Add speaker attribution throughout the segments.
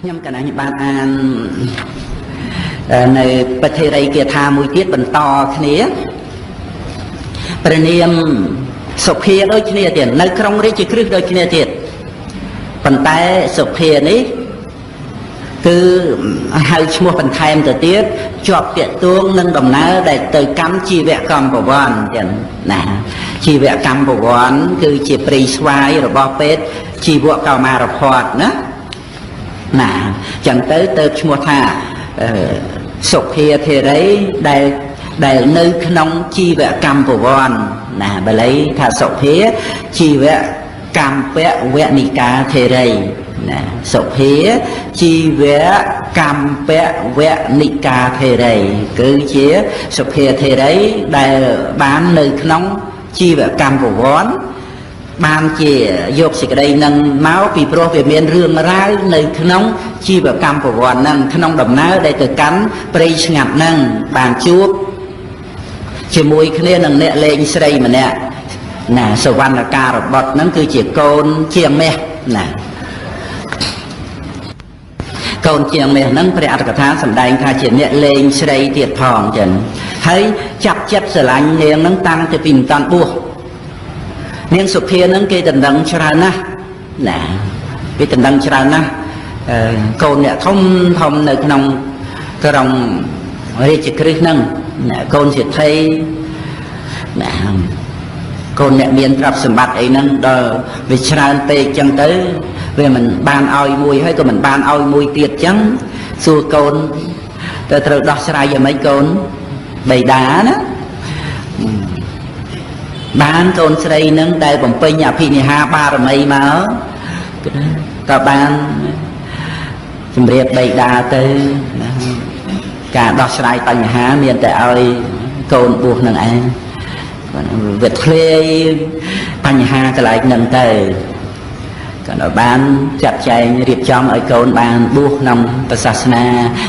Speaker 1: ខ្ញុំកណ្ដាលបានអាននៅបទរីគាថាមួយទៀតបន្តគ្នាព្រះនាមសុភាដូចគ្នាទៀតនៅក្នុងរាជក្រឹស្នដូចគ្នាទៀតប៉ុន្តែសុភានេះគឺហៅឈ្មោះបន្ថែមទៅទៀតជាប់តាក់ទងនឹងដំណើរដែលទៅកម្មជីវកម្មបវន្តចឹងណាជីវកម្មបវន្តគឺជាព្រៃស្វាយរបស់ពេទ្យជីវកោមារភ័តណាណាចឹងទៅឈ្មោះថាសុភាធិរីដែលនៅក្នុងជីវកម្មបវន្តណាបាលីថាសុភាជីវកម្មពវនិកាធិរីណាសុភាជីវកម្មពវនិកាធិរីគឺជាសុភាធិរីដែលបាននៅក្នុងជីវកម្មបវន្តបានជាយកសេចក្តីនឹងមកពីព្រោះវាមានរឿងរ៉ាវនៅក្នុងជីវកម្មបវន្តហ្នឹងក្នុងដំណើរដែលទៅកាន់ព្រៃឆ្ងាត់ហ្នឹងបានជួបជាមួយគ្នានឹងអ្នកលេងស្រីម្នាក់ណាសវណ្ណការបត់ហ្នឹងគឺជាកូនជាងមាសណាកូនជាងមាសហ្នឹងព្រះអត្ថកថាសម្ដែងថាជាអ្នកលេងស្រីទៀតផងចឹងហើយចាប់ចិត្តស្រឡាញ់នាងហ្នឹងតាំងពីមិនតាន់បួសនាងសុភាហ្នឹងគេដណ្ដឹងច្រើនណាស់ណាគេដណ្ដឹងច្រើនណាស់កូនអ្នកធំនៅក្នុងក្រុងរាជក្រឹស្នហ្នឹងកូនសេដ្ឋីណាកូនអ្នកមានទ្រព្យសម្បត្តិអីហ្នឹងដល់វាច្រើនពេកចឹងទៅវាមិនបានឲ្យមួយហើយក៏មិនបានឲ្យមួយទៀតចឹងសួរកូនទៅត្រូវដោះស្រាយយ៉ាងម៉េចកូនបិតាណាបានកូនស្រីនឹងដែលបំពេញអភិនិហាបារមីមកក៏បានជំរាបបិតាទៅការដោះស្រាយបញ្ហាមានតែឲ្យកូនបួសនឹងឯងវាធ្លាយបញ្ហាកន្លែងហ្នឹងទៅក៏ដល់បានចាត់ចែងរៀបចំឲ្យកូនបានបួសក្នុងព្រះសាសនា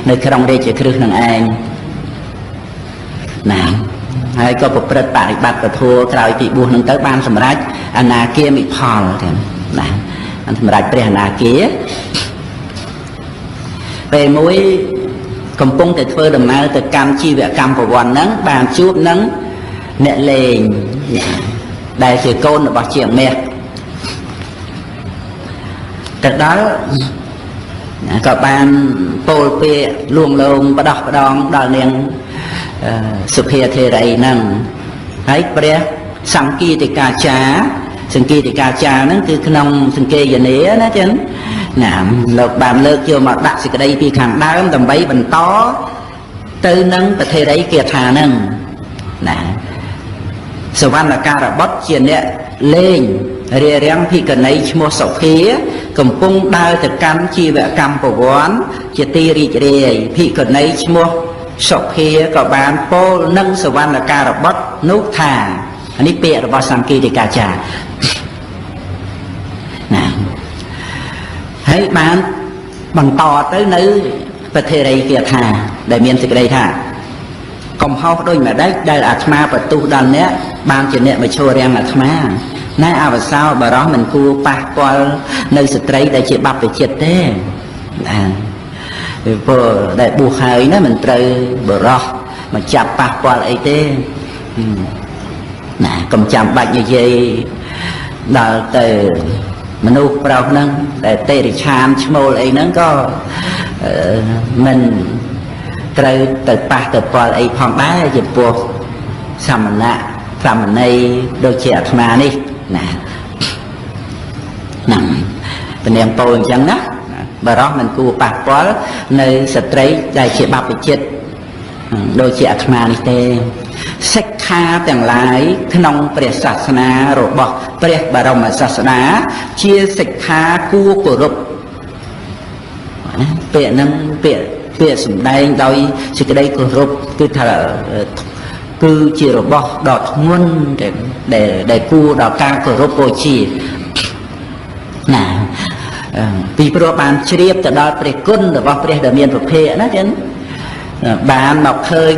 Speaker 1: នៅក្នុងរាជក្រឹស្ននឹងឯងណាហើយក៏ប្រព្រឹត្តបរិបត្តិពធក្រោយពីបួសនឹងទៅបានសម្រេចអនាគាមិផលទាំងណាសម្រេចព្រះអនាគាពេលមួយកំពុងតែធ្វើដំណើរទៅកម្មជីវកម្មប្រវត្តិហ្នឹងបានជួបនឹងអ្នកលេងដែលជាកូនរបស់ជាងមាសទៅដល់ក៏បានពោលពាក្យលួងលោមបដោះបដងដល់នាងសុភាធិរីហ្នឹងហើយព្រះសង្កេតិកាចារ្យហ្នឹងគឺក្នុងសង្កេយនាណាចឹងណាលោកបានលើកយកមកដាក់សេចក្តីពីខាងដើមដើម្បីបន្តទៅនឹងពធិរីគាថាហ្នឹងណាសវណ្ណការបត់ជាអ្នកលេងរារាំងភិក្ខុនីឈ្មោះសុភាកំពុងដើរទៅកម្មជីវកម្មបវន្តជាទីរីករាយភិក្ខុនីឈ្មោះសុភាក៏បានពោលនឹងសវណ្ណការបត់នោះថានេះពាក្យរបស់សង្កេតិកាចារ្យណាហើយបានបន្តទៅនៅពធិរីគាថាដែលមានសេចក្តីថាកំហុសដូចម្ដេចដែលអាត្មាបន្ទោសដល់អ្នកបានជាអ្នកមកឈររាំងអាត្មាណែអវសោបរោះមិនគួរប៉ះពាល់នៅស្ត្រីដែលជាបព្វជិតទេណាពីព្រោះដែលបួសហើយណាមិនត្រូវបរោះមកចាប់ប៉ះពាល់អីទេណាកុំចាំបាច់និយាយដល់ទៅមនុស្សប្រុសហ្នឹងដែលទេរិឆានឈ្មោលអីហ្នឹងក៏មិនត្រូវទៅប៉ះទៅពាល់អីផងដែរចំពោះសមណៈព្រមណីដូចជាអាត្មានេះណាហ្នឹងពនាងពោលអញ្ចឹងណាបរោះមិនគួរប៉ះពាល់នៅស្ត្រីដែលជាបព្វជិតដូចជាអាត្មានេះទេសិក្ខាទាំងឡាយក្នុងព្រះសាសនារបស់ព្រះបរមសាស្តាជាសិក្ខាគួរគោរពពាក្យហ្នឹងពាក្យសម្ដែងដោយសេចក្តីគោរពគឺថាគឺជារបស់ដ៏ធ្ងន់ដែលគួរដល់ការគោរពបូជាណាពីព្រោះបានជ្រាបទៅដល់ព្រះគុណរបស់ព្រះដែលមានប្រភេទណាចឹងបានមកឃើញ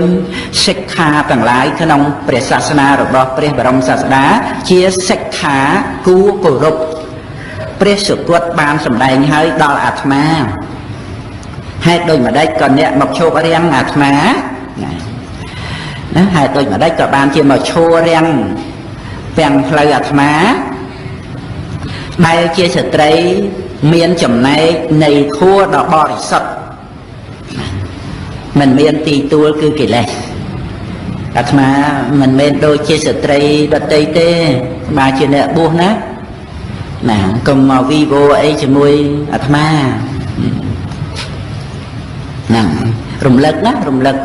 Speaker 1: សិក្ខាទាំងឡាយក្នុងព្រះសាសនារបស់ព្រះបរមសាស្តាជាសិក្ខាគួរគោរពព្រះសុគតបានសម្ដែងហើយដល់អាត្មា hãy đôi mà đây còn nè mọc chô riêng ạt má hãy đôi mà đây có bàn chia mọc chô riêng bèn lời ạt má đây chia sẻ trái miền chấm này này thua đó bò thì sập mình miền tì tua cứ kỳ lệ ạt má mình miền đôi chia sẻ trái bật tây tê mà chuyện nè buông nè nè cùng màu vivo ấy chỉ môi ạt má nè rùng lực á rùng lực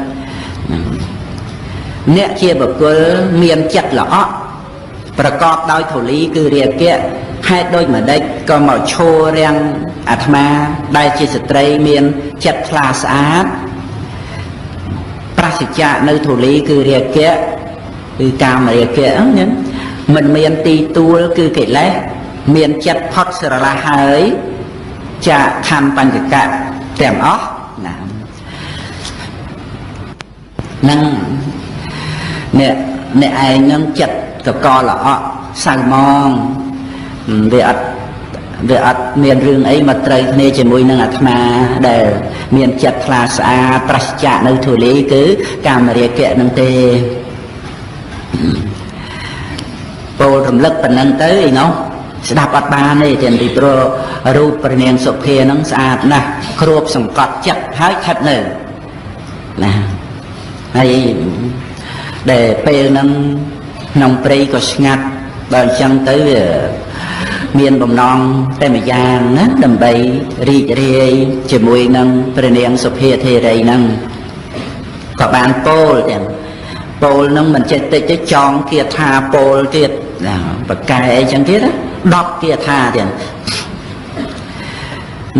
Speaker 1: nè chia bậc cơ miền chặt lõประกอบដោយធូលីគឺរាគៈហេតុដូចមួយដេចក៏មកឈររាំងអាត្មាដែលជាស្ត្រីមានចិត្តថ្លាស្អាតប្រសិទ្ធៈនៅធូលីគឺរាគៈគឺកាមរាគៈហ្នឹងមិនមានទីទួលគឺកិលេសមានចិត្តផុតស្រឡះហើយចាខណ្ឌបញ្ចកៈទាំងអស់ណានឹងអ្នកឯងនឹងចិត្តកកល្អសៅมองវាអត់មានរឿងអីមកត្រូវគ្នាជាមួយនឹងអាត្មាដែលមានចិត្តថ្លាស្អាតប្រសិទ្ធៈនៅធូលីគឺកាមរាគៈនឹងទេពោលរំលឹកប៉ុណ្ណឹងទៅឯណោះស្ដាប់អត់បានទេទាំងពីព្រោះរូបព្រះនាងសុភានឹងស្អាតណាស់គ្របសង្កត់ចិត្តហើយថិតនៅណាហើយដែលពេលហ្នឹងក្នុងព្រៃក៏ស្ងាត់បើអញ្ចឹងទៅមានបំណងតែម្យ៉ាងណាដើម្បីរីករាយជាមួយនឹងព្រះនាងសុភាធេរីហ្នឹងក៏បានពោលទាំងពោលហ្នឹងមិនចេះតិចទេចងគាថាពោលទៀតណាបកែអីចឹងទៀត10គាថាទៀត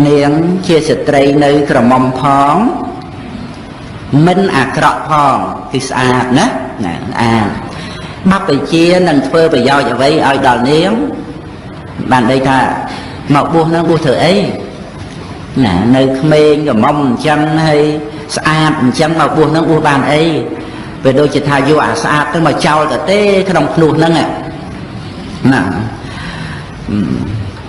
Speaker 1: នាងជាស្ត្រីនៅក្រមុំផងមិនអាក្រក់ផងគឺស្អាតណាបព្វជិនឹងធ្វើប្រយោជន៍អ្វីឲ្យដល់នាងបានន័យថាមកបួសនឹងបួសធ្វើអីណានៅក្មេងក្រមុំអញ្ចឹងហើយស្អាតអញ្ចឹងមកបួសនឹងបួសបានអីពេលដូចជាថាយកអាស្អាតទៅមកចោលទៅទេក្នុងភ្នោះហ្នឹងណា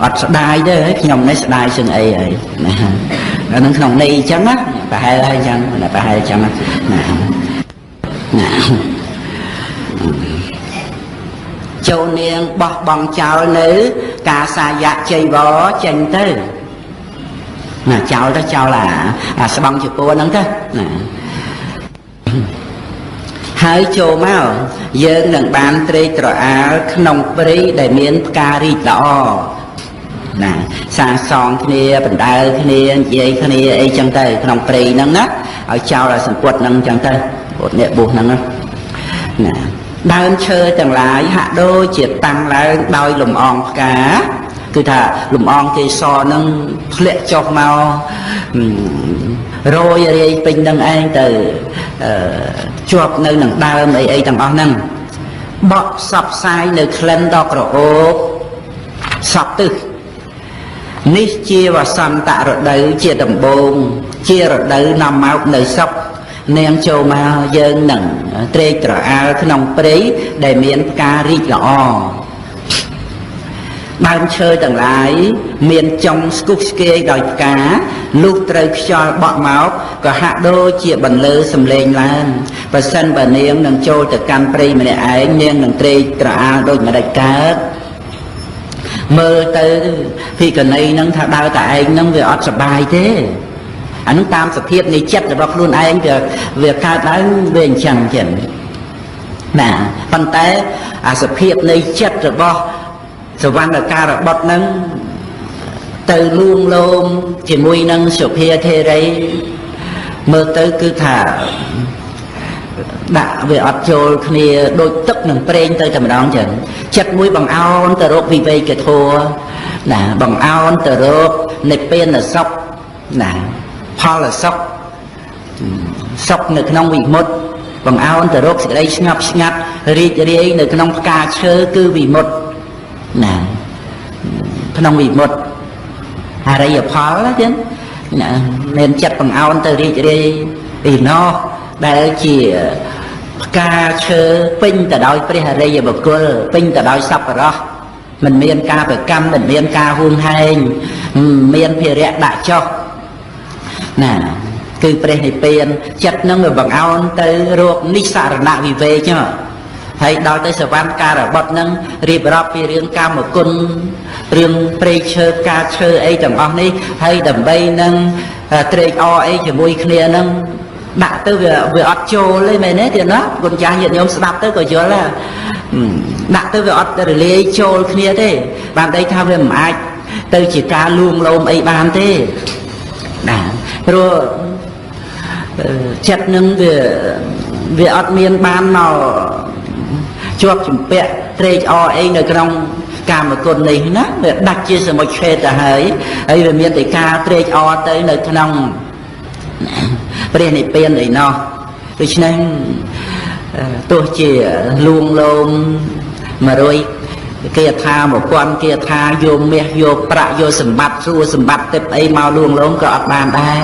Speaker 1: អត់ស្ដាយទេខ្ញុំនេះស្ដាយជាងអីហើយណាអានឹងក្នុងន័យអញ្ចឹងណាប្រហែលហើយអញ្ចឹងប្រហែលអញ្ចឹងណាចូលនាងបោះបង់ចោលនៅការសាយៈចៃវរចេញទៅណាចោលទៅចោលអាស្បង់ជាពួរហ្នឹងទៅណាហើយចូលមកយើងនឹងបានត្រេកត្រអាលក្នុងព្រៃដែលមានផ្ការីកល្អណាសាសងគ្នាបណ្ដើរគ្នានិយាយគ្នាអីចឹងទៅក្នុងព្រៃហ្នឹងណាឲ្យចោលឲ្យសម្ពុតហ្នឹងចឹងទៅពុតអ្នកបុះហ្នឹងណាដើមឈើទាំងឡាយហាក់ដូចជាតាំងឡើងដោយលំអងផ្កាគឺថាលំអងគេសហ្នឹងធ្លាក់ចុះមករយរាយពេញនឹងឯងទៅជាប់នៅនឹងដើមអីទាំងអស់ហ្នឹងបក់សពផ្សាយនៅក្លិនដ៏ក្រអូបសពទឹកនេះជាវសន្តរដូវជាដំបូងជារដូវនាំមកនៅសុខនាងចូលមកយើងនឹងត្រេកត្រអាលក្នុងព្រៃដែលមានផ្ការីកល្អដើមឈើទាំងឡាយមានចុងស្គុះស្គាយដោយផ្កាលុះត្រូវខ្យល់បក់មកក៏ហាក់ដូចជាបន្លឺសំឡេងឡើងបើសិនបើនាងនឹងចូលទៅកាន់ព្រៃម្នាក់ឯងនាងនឹងត្រេកត្រអាលដូចម្ដេចកើតមើលទៅភិក្ខុនីនឹងថាដើរតែឯងនឹងវាអត់សុបាយទេអានឹងតាមសភាពនៃចិត្តរបស់ខ្លួនឯងវាកើតឡើងវាអញ្ចឹងចឹងណាប៉ុន្តែអាសភាពនៃចិត្តរបស់សវណ្ណការបុត្រនឹងទៅលួងលោមជាមួយនឹងសុភាធេរីមើលទៅគឺថាដាក់វាអត់ចូលគ្នាដូចទឹកនឹងប្រេងទៅតែម្ដងចឹងចិត្តមួយបង្អោនទៅរកវិវេកធម៌ណាបង្អោនទៅរកនិព្វានសុខណាផលសុខសុខនៅក្នុងវិមុតតិបង្អោនទៅរកសេចក្តីស្ងប់ស្ងាត់រីករាយនៅក្នុងផ្កាឈើគឺវិមុតតិណាក្នុងវិមុតតិអរិយផលណាចឹងណាមានចិត្តបង្អោនទៅរីករាយឯណោះដែលជាផ្កាឈើពេញទៅដោយព្រះអរិយបុគ្គលពេញទៅដោយសប្បុរសមិនមានការប្រកម្មមិនមានការហួងហែងមានភារៈដាក់ចុះ ណាគឺព្រះនិព្វានចិត្តនឹងវាបង្អោនទៅរកនិស្សរណវិវេកហើយដល់ទៅសវណ្ណការបុត្រនឹងរៀបរាប់ពីរឿងកម្មគុណរឿងព្រៃឈើផ្កាឈើអីទាំងអស់នេះហើយដើម្បីនឹងត្រេកអរអីជាមួយគ្នានឹងដាក់ទៅវាអត់ចូលទេមែនទេទៀតណាគុណចាស់ញាតិញោមស្ដាប់ទៅក៏យល់ដែរដាក់ទៅវាអត់រលាយចូលគ្នាទេបានន័យថាវាមិនអាចទៅជាការលួងលោមអីបានទេណាព្រោះចិត្តនឹងវាអត់មានបានមកជាប់ជំពាក់ត្រេកអរអីនៅក្នុងកាមគុណនេះណាវាដាច់ជាសមុជឆេតទៅហើយវាមានតែការត្រេកអរទៅនៅក្នុងព្រះនិព្វានអីណោះដូច្នេះទោះជាលួងលោម100គេថា1000គេថាយកមាសយកប្រាក់យកសម្បត្តិសួរសម្បត្តិទេពអីមកលួងលោមក៏អត់បានដែរ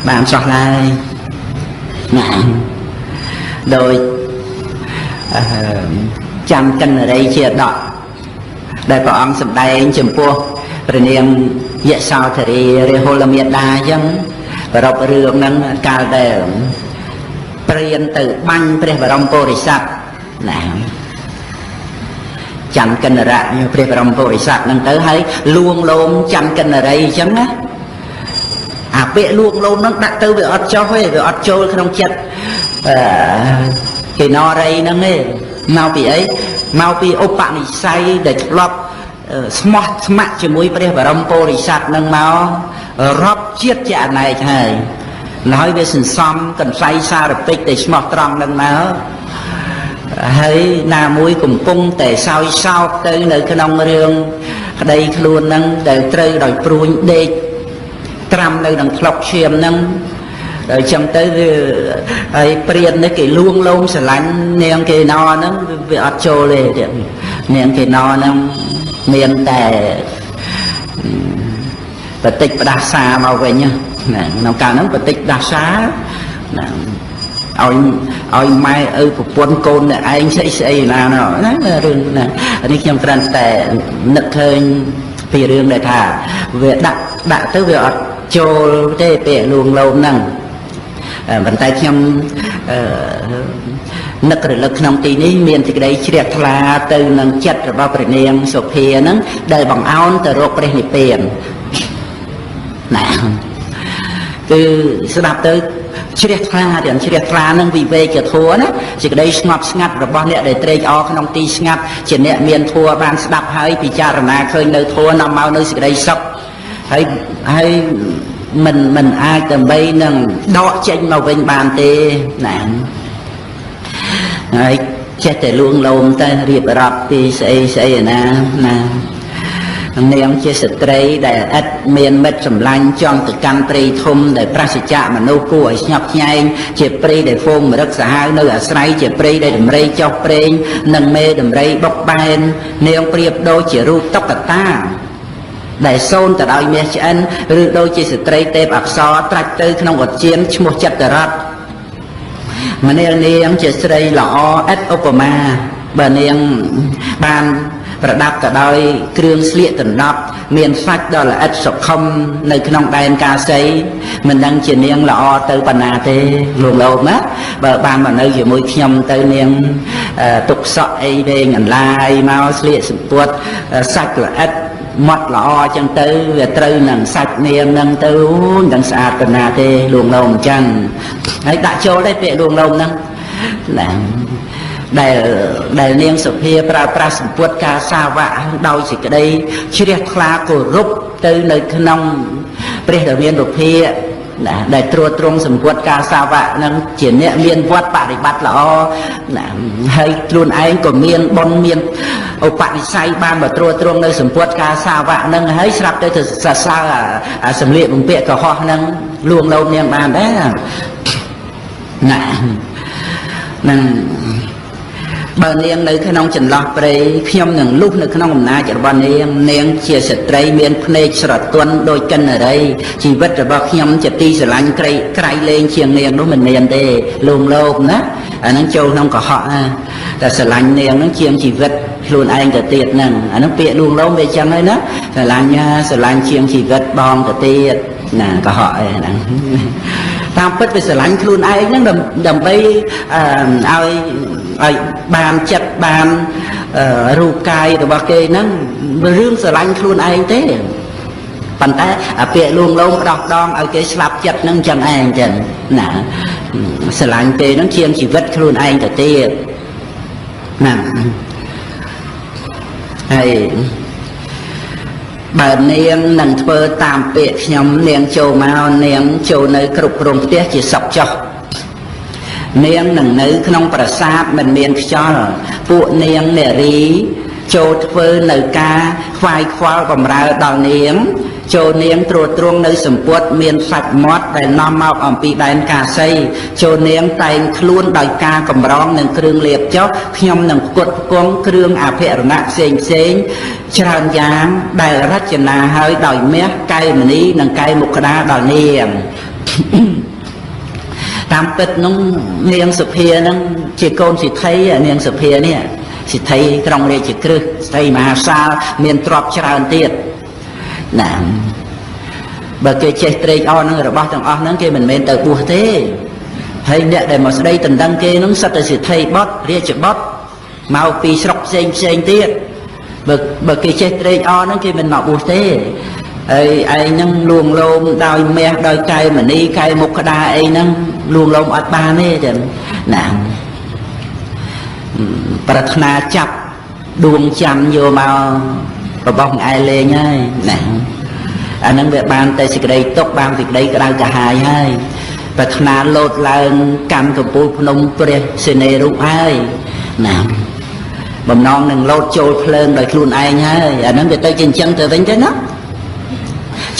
Speaker 1: បានសោះឡើយណាដោយចាំកិនរីជាដកដែលព្រះអង្គសម្ដែងចំពោះព្រះនាងយសោធរីរាហុលមេតាអញ្ចឹងប្រពរឿងហ្នឹងកាលដែលព្រានទៅបាញ់ព្រះបរមពុរិស័ទណាច័ន្ទកិនរៈព្រះបរមពុរិស័ទហ្នឹងទៅហើយលួងលោមច័ន្ទកិនរីអញ្ចឹងណាអាពាក្យលួងលោមហ្នឹងដាក់ទៅវាអត់ចុះទេវាអត់ចូលក្នុងចិត្តគេណរីហ្នឹងទេមកពីអីមកពីឧបនិស្ស័យដែលធ្លាប់ស្មោះស្ម័គ្រជាមួយព្រះបរមពុរិស័ទនឹងមករាប់ជាតិជាអនេកហើយវាសន្សំកន្សៃសារពេចតែស្មោះត្រង់នឹងមកហើយណាមួយកំពុងតែសោយសោកទៅនៅក្នុងរឿងក្តីខ្លួននឹងដែលត្រូវដោយព្រួញដេកត្រាំនៅក្នុងថ្លុកឈាមនឹងដល់ចឹងទៅវាហើយព្រាននេះគេលួងលោមស្រឡាញ់នាងគេណហ្នឹងវាអត់ចូលទេនាងគេណហ្នឹងមានតែបតិចផ្ដាសាមកវិញណាក្នុងកាលហ្នឹងបតិចផ្ដាសាណាឲ្យម៉ែឪប្រពន្ធកូនអ្នកឯងស្អីស្អីណារឿងណានេះខ្ញុំគ្រាន់តែនឹកឃើញពីរឿងដែលថាវាដាក់ទៅវាអត់ចូលទេពេលលួងលោមហ្នឹងប៉ុន្តែខ្ញុំនឹករលឹកក្នុងទីនេះមានសេចក្តីជ្រះថ្លាទៅនឹងចិត្តរបស់ព្រះនាងសុភាហ្នឹងដែលបង្អោនទៅរកព្រះនិព្វានណាគឺស្ដាប់ទៅជ្រះថ្លាទាំងជ្រះថ្លានឹងវិវេកធម៌ណាសេចក្តីស្ងប់ស្ងាត់របស់អ្នកដែលត្រេកអរក្នុងទីស្ងាត់ជាអ្នកមានធម៌បានស្ដាប់ហើយពិចារណាឃើញនៅធម៌នាំមកនៅសេចក្តីសុខហើយមិនអាចដើម្បីនឹងដកចេញមកវិញបានទេណាហើយចេះតែលួងលោមទៅរៀបរាប់ពីស្អីណានាងជាស្ត្រីដែលឥតមានមិត្តសម្លាញ់ចង់ទៅកាន់ព្រៃធំដែលប្រសិទ្ធៈមនុស្សគួរឲ្យស្ញប់ស្ញែងជាព្រៃដែលហ្វូងមរឹកសាហាវនៅអាស្រ័យជាព្រៃដែលដំរីចុះព្រេងនិងមេដំរីបុកបែននាងប្រៀបដូចជារូបតុក្កតាដែលសូនទៅដោយមាសឆ្អិនឬដូចជាស្ត្រីទេពអប្សរត្រាច់ទៅក្នុងឧទ្យានឈ្មោះចតុរថម្នាក់នាងជាស្រីល្អឥតឧបមាបើនាងបានប្រដាប់ទៅដោយគ្រឿងស្លៀកដណ្ដប់មានសាច់ដ៏ល្អិតសុខុមនៅក្នុងដែនកាសីមិនដឹងជានាងល្អទៅប៉ុណ្ណាទេលោកលោកណាបើបានមកនៅជាមួយខ្ញុំទៅនាងទុកសក់អីវែងអន្លាយមកស្លៀកសម្ពុតសាច់ល្អិតម៉ត់ល្អអញ្ចឹងទៅវាត្រូវនឹងសាច់នាងនឹងទៅមិនដឹងស្អាតប៉ុណ្ណាទេលួងលោមអញ្ចឹងហើយដាក់ចូលដែរពាក្យលួងលោមហ្នឹងណាដែលនាងសុភាប្រើប្រាស់សម្ពុតការសាវៈដោយសេចក្តីជ្រះថ្លាគោរពទៅនៅក្នុងព្រះរាមារុភាណាដែលត្រួតត្រងសម្ពុតការសាវៈនឹងជាអ្នកមានវត្តបរិបត្តិល្អណាហើយខ្លួនឯងក៏មានបុណ្យមានឧបនិស្ស័យបានមកត្រួតត្រងនៅសម្ពុតការសាវៈនឹងហើយស្រាប់ទៅសរសើរអាសម្លៀកបំពាក់កុហកនឹងលួងលោមនាងបានដែរណានឹងបើនាងនៅក្នុងចន្លោះព្រៃខ្ញុំនឹងលុះនៅក្នុងអំណាចរបស់នាងជាស្ត្រីមានភ្នែកស្រទន់ដូចកិនរីជីវិតរបស់ខ្ញុំជាទីស្រឡាញ់ក្រៃលែងជាងនាងនោះមិនមានទេលួងលោមណាអានឹងចូលក្នុងកុហកណាតែស្រឡាញ់នាងនឹងជាងជីវិតខ្លួនឯងទៅទៀតហ្នឹងអានឹងពាក្យលួងលោមវាចឹងហើយណាស្រឡាញ់ជាងជីវិតបងទៅទៀត ណាកុហកអីហ្នឹងតាមពិតវាស្រឡាញ់ខ្លួនឯងហ្នឹងដើម្បីឲ្យបានចិត្តបានរូបកាយរបស់គេហ្នឹងរឿងស្រឡាញ់ខ្លួនឯងទេប៉ុន្តែអាពាក្យលួងលោមដោះដងឲ្យគេស្លាប់ចិត្តហ្នឹងចឹងឯងចឹងណាស្រឡាញ់គេហ្នឹងជាងជីវិតខ្លួនឯងទៅទៀតណាហើយបើនាងនឹងធ្វើតាមពាក្យខ្ញុំនាងចូលមកនាងចូលនៅគ្រប់គ្រងផ្ទះជាសុខចុះនាងនឹងនៅក្នុងប្រាសាទមិនមានខ្យល់ពួកនាងនារីចូលធ្វើនៅការខ្វាយខ្វល់បំរើដល់នាងចូលនាងត្រួតត្រងនៅសម្ពុតមានសាច់មាត់ដែលនាំមកអំពីដែនកាសីចូលនាងតែងខ្លួនដោយការកម្រងនឹងគ្រឿងលាបចុះខ្ញុំនឹងផ្គត់ផ្គង់គ្រឿងអភរណៈផ្សេងច្រើនយ៉ាងដែលរចនាហើយដោយមាសកែវមณีនិងកែវមុខក្តារដល់នាងតាមពិតនោះនាងសុភានឹងជាកូនសិទ្ធិនាងសុភានេះសិទ្ធិក្រុងរាជក្រឹស្ស្ត្រីមហាសាលមានទ្រព្យច្រើនទៀតណាបើគេចេះត្រេកអរនឹងរបស់ទាំងអស់ហ្នឹងគេមិនមែនទៅបួសទេហើយអ្នកដែលមកស្ដីដណ្ដឹងគេហ្នឹងសិតតែសិទ្ធិបុត្ររាជបុត្រមកពីស្រុកផ្សេងទៀតបើគេចេះត្រេកអរហ្នឹងគេមិនមកបួសទេហើយឯងហ្នឹងលួងលោមដោយមាសដោយកែវមณีកែវមុខក្តារអីហ្នឹងលួងលោមអត់បានទេចឹងណាប្រាថ្នាចាប់ដួងចាំយកមករបស់ឯលេងហើយណាអាហ្នឹងវាបានតែសេចក្តីទុកបានសេចក្តីក្តៅកាហាយហើយប្រាថ្នាលោតឡើងកម្មកំពូលភ្នំព្រះសេនេរូបហើយណាបំណងនឹងលោតចូលភ្លើងដោយខ្លួនឯងហើយអាហ្នឹងវាទៅជាអញ្ចឹងទៅវិញទៅណា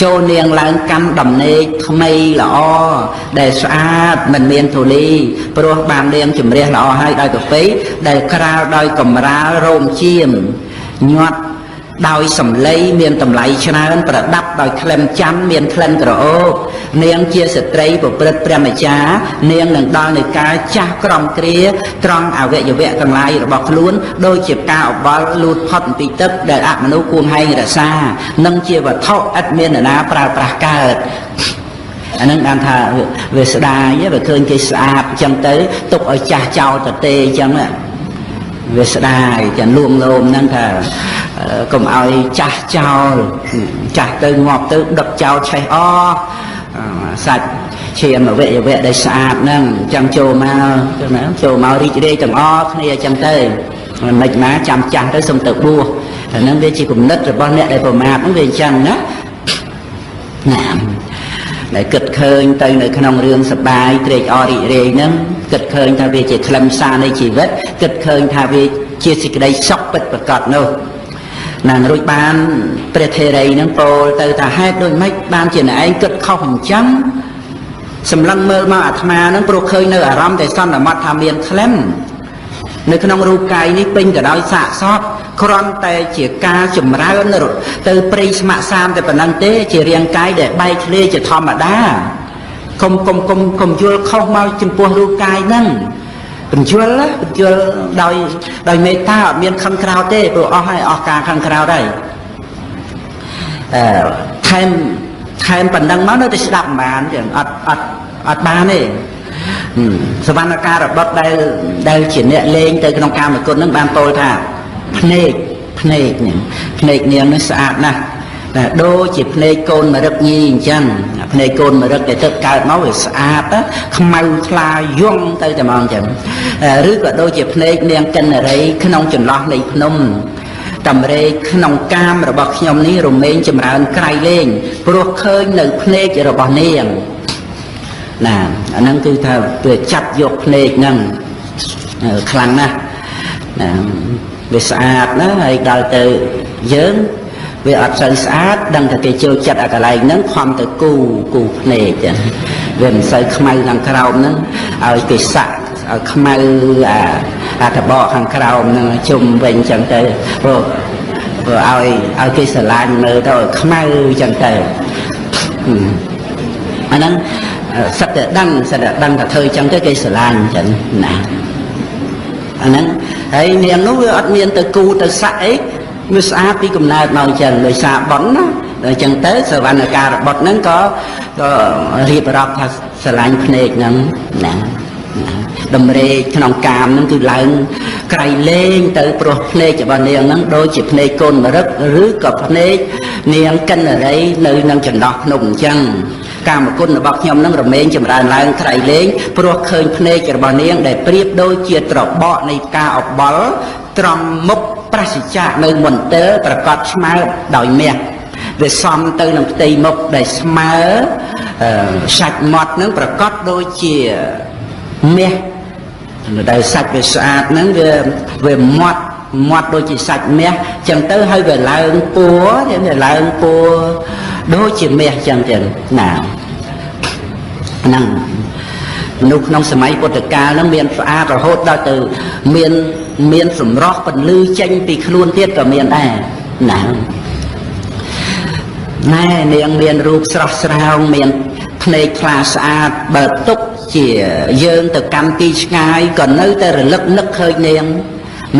Speaker 1: ចូលនាងឡើងកម្មដំណេកថ្មីល្អដែលស្អាតមិនមានធូលីព្រោះបាននាងជំរះល្អហើយដោយកាពីដែលក្រាលដោយកំរាលរោមជៀមញាត់ដោយសម្លៃមានតម្លៃច្រើនប្រដាប់ដោយក្លិនច័ន្ទមានក្លិនក្រអូបនាងជាស្ត្រីប្រព្រឹត្តព្រះម្ចាស់នាងនឹងដល់នៃការចាស់ក្រំគ្រាត្រង់អវយវៈទាំងឡាយរបស់ខ្លួនដូចជាការអបល់លូតផុតពីទឹកដែលអមនុស្សគួងហែងរក្សានិងជាវត្ថុឥតមាននរណាប្រើប្រាស់កើតអានឹងបានថាវាស្ដាយវាឃើញគេស្អាតអញ្ចឹងទៅទុកឲ្យចាស់ចោលទៅទេអញ្ចឹងវាស្ដាយចាំលួងលោមហ្នឹងថាកុំឲ្យចាស់ចោលចាស់ទៅងាប់ទៅដឹកចោលឆេះអសាច់ឈាមអវយវៈដែលស្អាតហ្នឹងចាំចូលមកចឹងណាចូលមករីករាយទាំងអស់គ្នាចឹងទៅមិនណាចាំចាស់ទៅសុំទៅបួសអាហ្នឹងវាជាគំនិតរបស់អ្នកដែលប្រមាថហ្នឹងវាអញ្ចឹងណាដែលគិតឃើញទៅនៅក្នុងរឿងសប្បាយត្រេកអររីករាយហ្នឹងគិតឃើញថាវាជាខ្លឹមសារនៃជីវិតគិតឃើញថាវាជាសេចក្តីសុខពិតប្រាកដនោះណារួចបានព្រះថេរីហ្នឹងពោលទៅថាហេតុដូចម៉េចបានជាអ្នកឯងគិតខុសអញ្ចឹងសម្លឹងមើលមកអាត្មាហ្នឹងព្រោះឃើញនៅអារម្មណ៍តែសន្មតថាមានក្លិននៅក្នុងរូបកាយនេះពេញទៅដោយសាកសពគ្រាន់តែជាការចម្រើនទៅព្រៃស្ម័គ្រសាមតែប៉ុណ្ណឹងទេជារាងកាយដែលបែកធ្លាយជាធម្មតាកុំយល់ខុសមកចំពោះរូបកាយហ្នឹងបញ្យល់ដោយមេត្តាអត់មានខឹងក្រោធទេព្រោះអស់ហើយអស់ការខឹងក្រោធហើយថែមប៉ុណ្ណឹងមកនៅតែស្ដាប់មិនបានចឹងអត់បានទេសវណ្ណការរបត់ដែលជាអ្នកលេងទៅក្នុងកាមគុណហ្នឹងបានពោលថាភ្នែកនាងនេះស្អាតណាស់ដូចជាភ្នែកកូនមរឹកញីអញ្ចឹងភ្នែកកូនមរឹកដែលទៅកើតមកវាស្អាតខ្មៅថ្លាយំទៅតែមកអញ្ចឹងឬក៏ដូចជាភ្នែកនាងកិនរីក្នុងចន្លោះនៃភ្នំតម្រេកក្នុងកាមរបស់ខ្ញុំនេះរមែងចម្រើនក្រៃលែងព្រោះឃើញនៅភ្នែករបស់នាងណាអាហ្នឹងគឺថាវាចាប់យកភ្នែកហ្នឹងខ្លាំងណាស់ណាវាស្អាតណាហើយដល់ទៅយើងវាអត់សូវស្អាតដឹងតែគេចូលចិត្តអាកន្លែងហ្នឹងខំទៅគូភ្នែកវាមិនសូវខ្មៅខាងក្រោមហ្នឹងឲ្យគេសាក់ឲ្យខ្មៅអាតបកខាងក្រោមហ្នឹងជុំវិញចឹងទៅព្រោះឲ្យគេស្រឡាញ់មើលទៅខ្មៅចឹងទៅអាហ្នឹងសិតតែដឹងថាធ្វើចឹងទៅគេស្រឡាញ់ចឹងណាអាហ្នឹងហើយនាងនោះវាអត់មានទៅគូទៅសាក់អីវាស្អាតពីកំណើតមកអញ្ចឹងដោយសារបន់ណា ដល់ចឹងទៅសវណ្ណការរបត់ហ្នឹងក៏រៀបរាប់ថាស្រឡាញ់ភ្នែកហ្នឹងណាដំរេកក្នុងកាមហ្នឹងគឺឡើងក្រៃលែងទៅព្រោះភ្នែករបស់នាងហ្នឹងដូចជាភ្នែកកូនមរឹកឬក៏ភ្នែកនាងកិនរីនៅនឹងចន្លោះភ្នំអញ្ចឹងកាមគុណរបស់ខ្ញុំហ្នឹងរមែងចម្រើនឡើងក្រៃលែងព្រោះឃើញភ្នែករបស់នាងដែលប្រៀបដូចជាត្របកនៃផ្កាអបលត្រង់មុខប្រសិជ្ជៈនៅមន្ទិលប្រកាសឆ្មើដោយមាសវាសំទៅនឹងផ្ទៃមុខដែលស្មើសាច់មាត់ហ្នឹងប្រកាសដូចជាមាសដែលសាច់វាស្អាតហ្នឹងវាមាត់ដូចជាសាច់មាសចឹងទៅហើយវាឡើងពួរវាឡើងពួរដូចជាមាសចឹងទៀតណាហ្នឹងមនុស្សក្នុងសម័យពុទ្ធកាលហ្នឹងមានស្អាតរហូតដល់ទៅមានសម្រស់ពន្លឺចេញពីខ្លួនទៀតក៏មានដែរណាណែនាងមានរូបស្រស់ស្រាងមានភ្នែកថ្លាស្អាតបើទុកជាយើងទៅកាន់ទីឆ្ងាយក៏នៅតែរលឹកនឹកឃើញនាង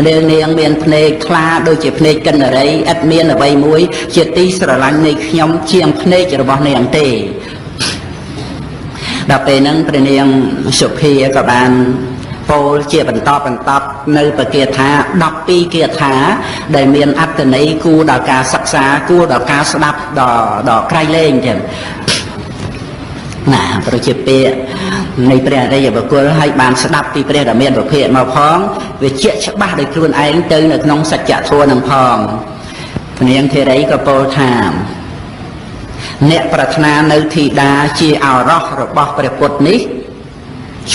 Speaker 1: នាងមានភ្នែកថ្លាដូចជាភ្នែកកិនរីឥតមានអ្វីមួយជាទីស្រឡាញ់នៃខ្ញុំជាងភ្នែករបស់នាងទេដល់ពេលហ្នឹងព្រះនាងសុភាក៏បានពោលជាបន្តនៅបគាថា12គាថាដែលមានអត្ថន័យគួរដល់ការសិក្សាគួរដល់ការស្ដាប់ដល់ក្រៃលែងចឹងណាប្រជាពាក្យនៃព្រះអរិយបុគ្គលឲ្យបានស្ដាប់ពីព្រះដ៏មានប្រភេទមកផងវាជាក់ច្បាស់ដោយខ្លួនឯងទៅនៅក្នុងសច្ចធម៌នឹងផងព្រះនាងធេរីក៏ពោលថាអ្នកប្រាថ្នានៅធីតាជាឱរសរបស់ព្រះពុទ្ធនេះ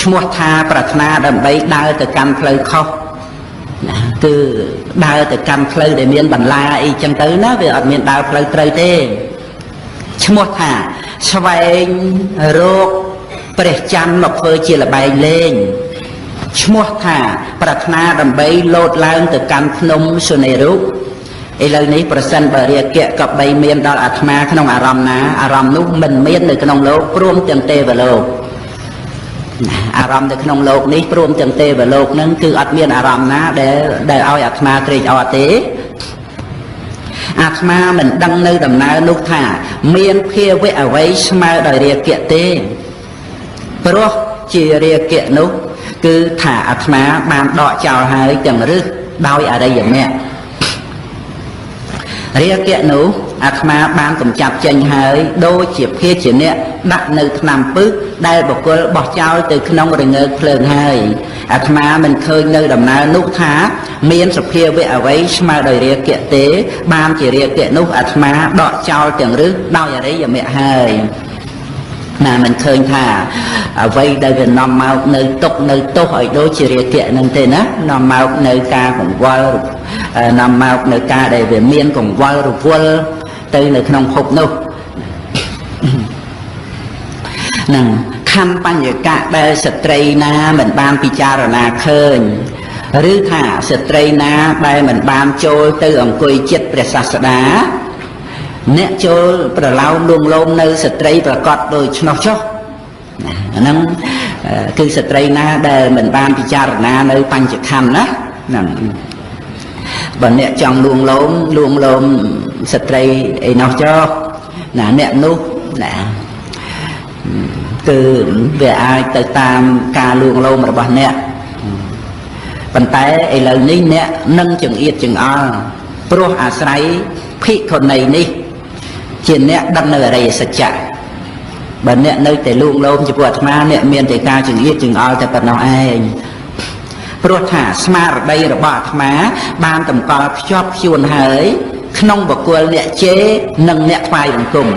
Speaker 1: ឈ្មោះថាប្រាថ្នាដើម្បីដើរទៅកាន់ផ្លូវខុសណាគឺដើរទៅកាន់ផ្លូវដែលមានបន្លាអីចឹងទៅណាវាអត់មានដើរផ្លូវត្រូវទេឈ្មោះថាស្វែងរកព្រះច័ន្ទមកធ្វើជាល្បែងលេងឈ្មោះថាប្រាថ្នាដើម្បីលោតឡើងទៅកាន់ភ្នំសុនេរូបឥឡូវនេះប្រសិនបើរាគៈក៏បីមានដល់អាត្មាក្នុងអារម្មណ៍ណាអារម្មណ៍នោះមិនមាននៅក្នុងលោកព្រមទាំងទេវលោកអារម្មណ៍នៅក្នុងលោកនេះព្រមទាំងទេវលោកនឹងគឺអត់មានអារម្មណ៍ណាដែលឲ្យអាត្មាត្រេកអរទេអាត្មាមិនដឹងនៅដំណើរនោះថាមានភាវៈអ្វីស្មើដោយរាគៈទេព្រោះជារាគៈនោះគឺថាអាត្មាបានដកចោលហើយទាំងរឹសដោយអរិយមគ្គរាគៈនោះអាត្មាបានកម្ចាត់ចេញហើយដូចជាភាជៈដាក់នៅថ្នាំពឹសដែលបុគ្គលបោះចោលទៅក្នុងរងើកភ្លើងហើយអាត្មាមិនឃើញនៅដំណើរនោះថាមានសភាវៈអ្វីស្មើដោយរាគៈទេបានជារាគៈនោះអាត្មាដកចោលទាំងរឹសដោយអរិយមគ្គហើយណាមិនឃើញថាអ្វីដែលវានាំមកនៅទុកនៅទោសឲ្យដូចជារាគៈនឹងទេណានាំមកនៅការកង្វល់នាំមកនៅការដែលវាមានកង្វល់រវល់ទៅនៅក្នុងភពនោះនឹងខណ្ឌបញ្ញកៈដែលស្ត្រីណាមិនបានពិចារណាឃើញឬថាស្ត្រីណាដែលមិនបានចូលទៅអង្គុយចិត្តព្រះសាស្តាអ្នកចូលប្រឡោមលួងលោមនៅស្ត្រីប្រកបដោយឆ្នោះចុះអាហ្នឹងគឺស្ត្រីណាដែលមិនបានពិចារណានៅបញ្ចខណ្ឌណាហ្នឹងបើអ្នកចង់លួងលោមស្ត្រីអីនោះចុះណាអ្នកនោះណាគឺវាអាចទៅតាមការលួងលោមរបស់អ្នកប៉ុន្តែឥឡូវនេះអ្នកនឹងចង្អៀតចង្អល់ព្រោះអាស្រ័យភិក្ខុនីនេះជាអ្នកដឹងនៅអរិយសច្ចៈបើអ្នកនៅតែលួងលោមចំពោះអាត្មាអ្នកមានតែការចង្អៀតចង្អល់តែប៉ុណ្ណោះឯងព្រោះថាស្មារតីរបស់អាត្មាបានតម្កល់ភ្ជាប់ព្យួនហើយក្នុងបុគ្គលអ្នកជេរនិងអ្នកថ្វាយបង្គំ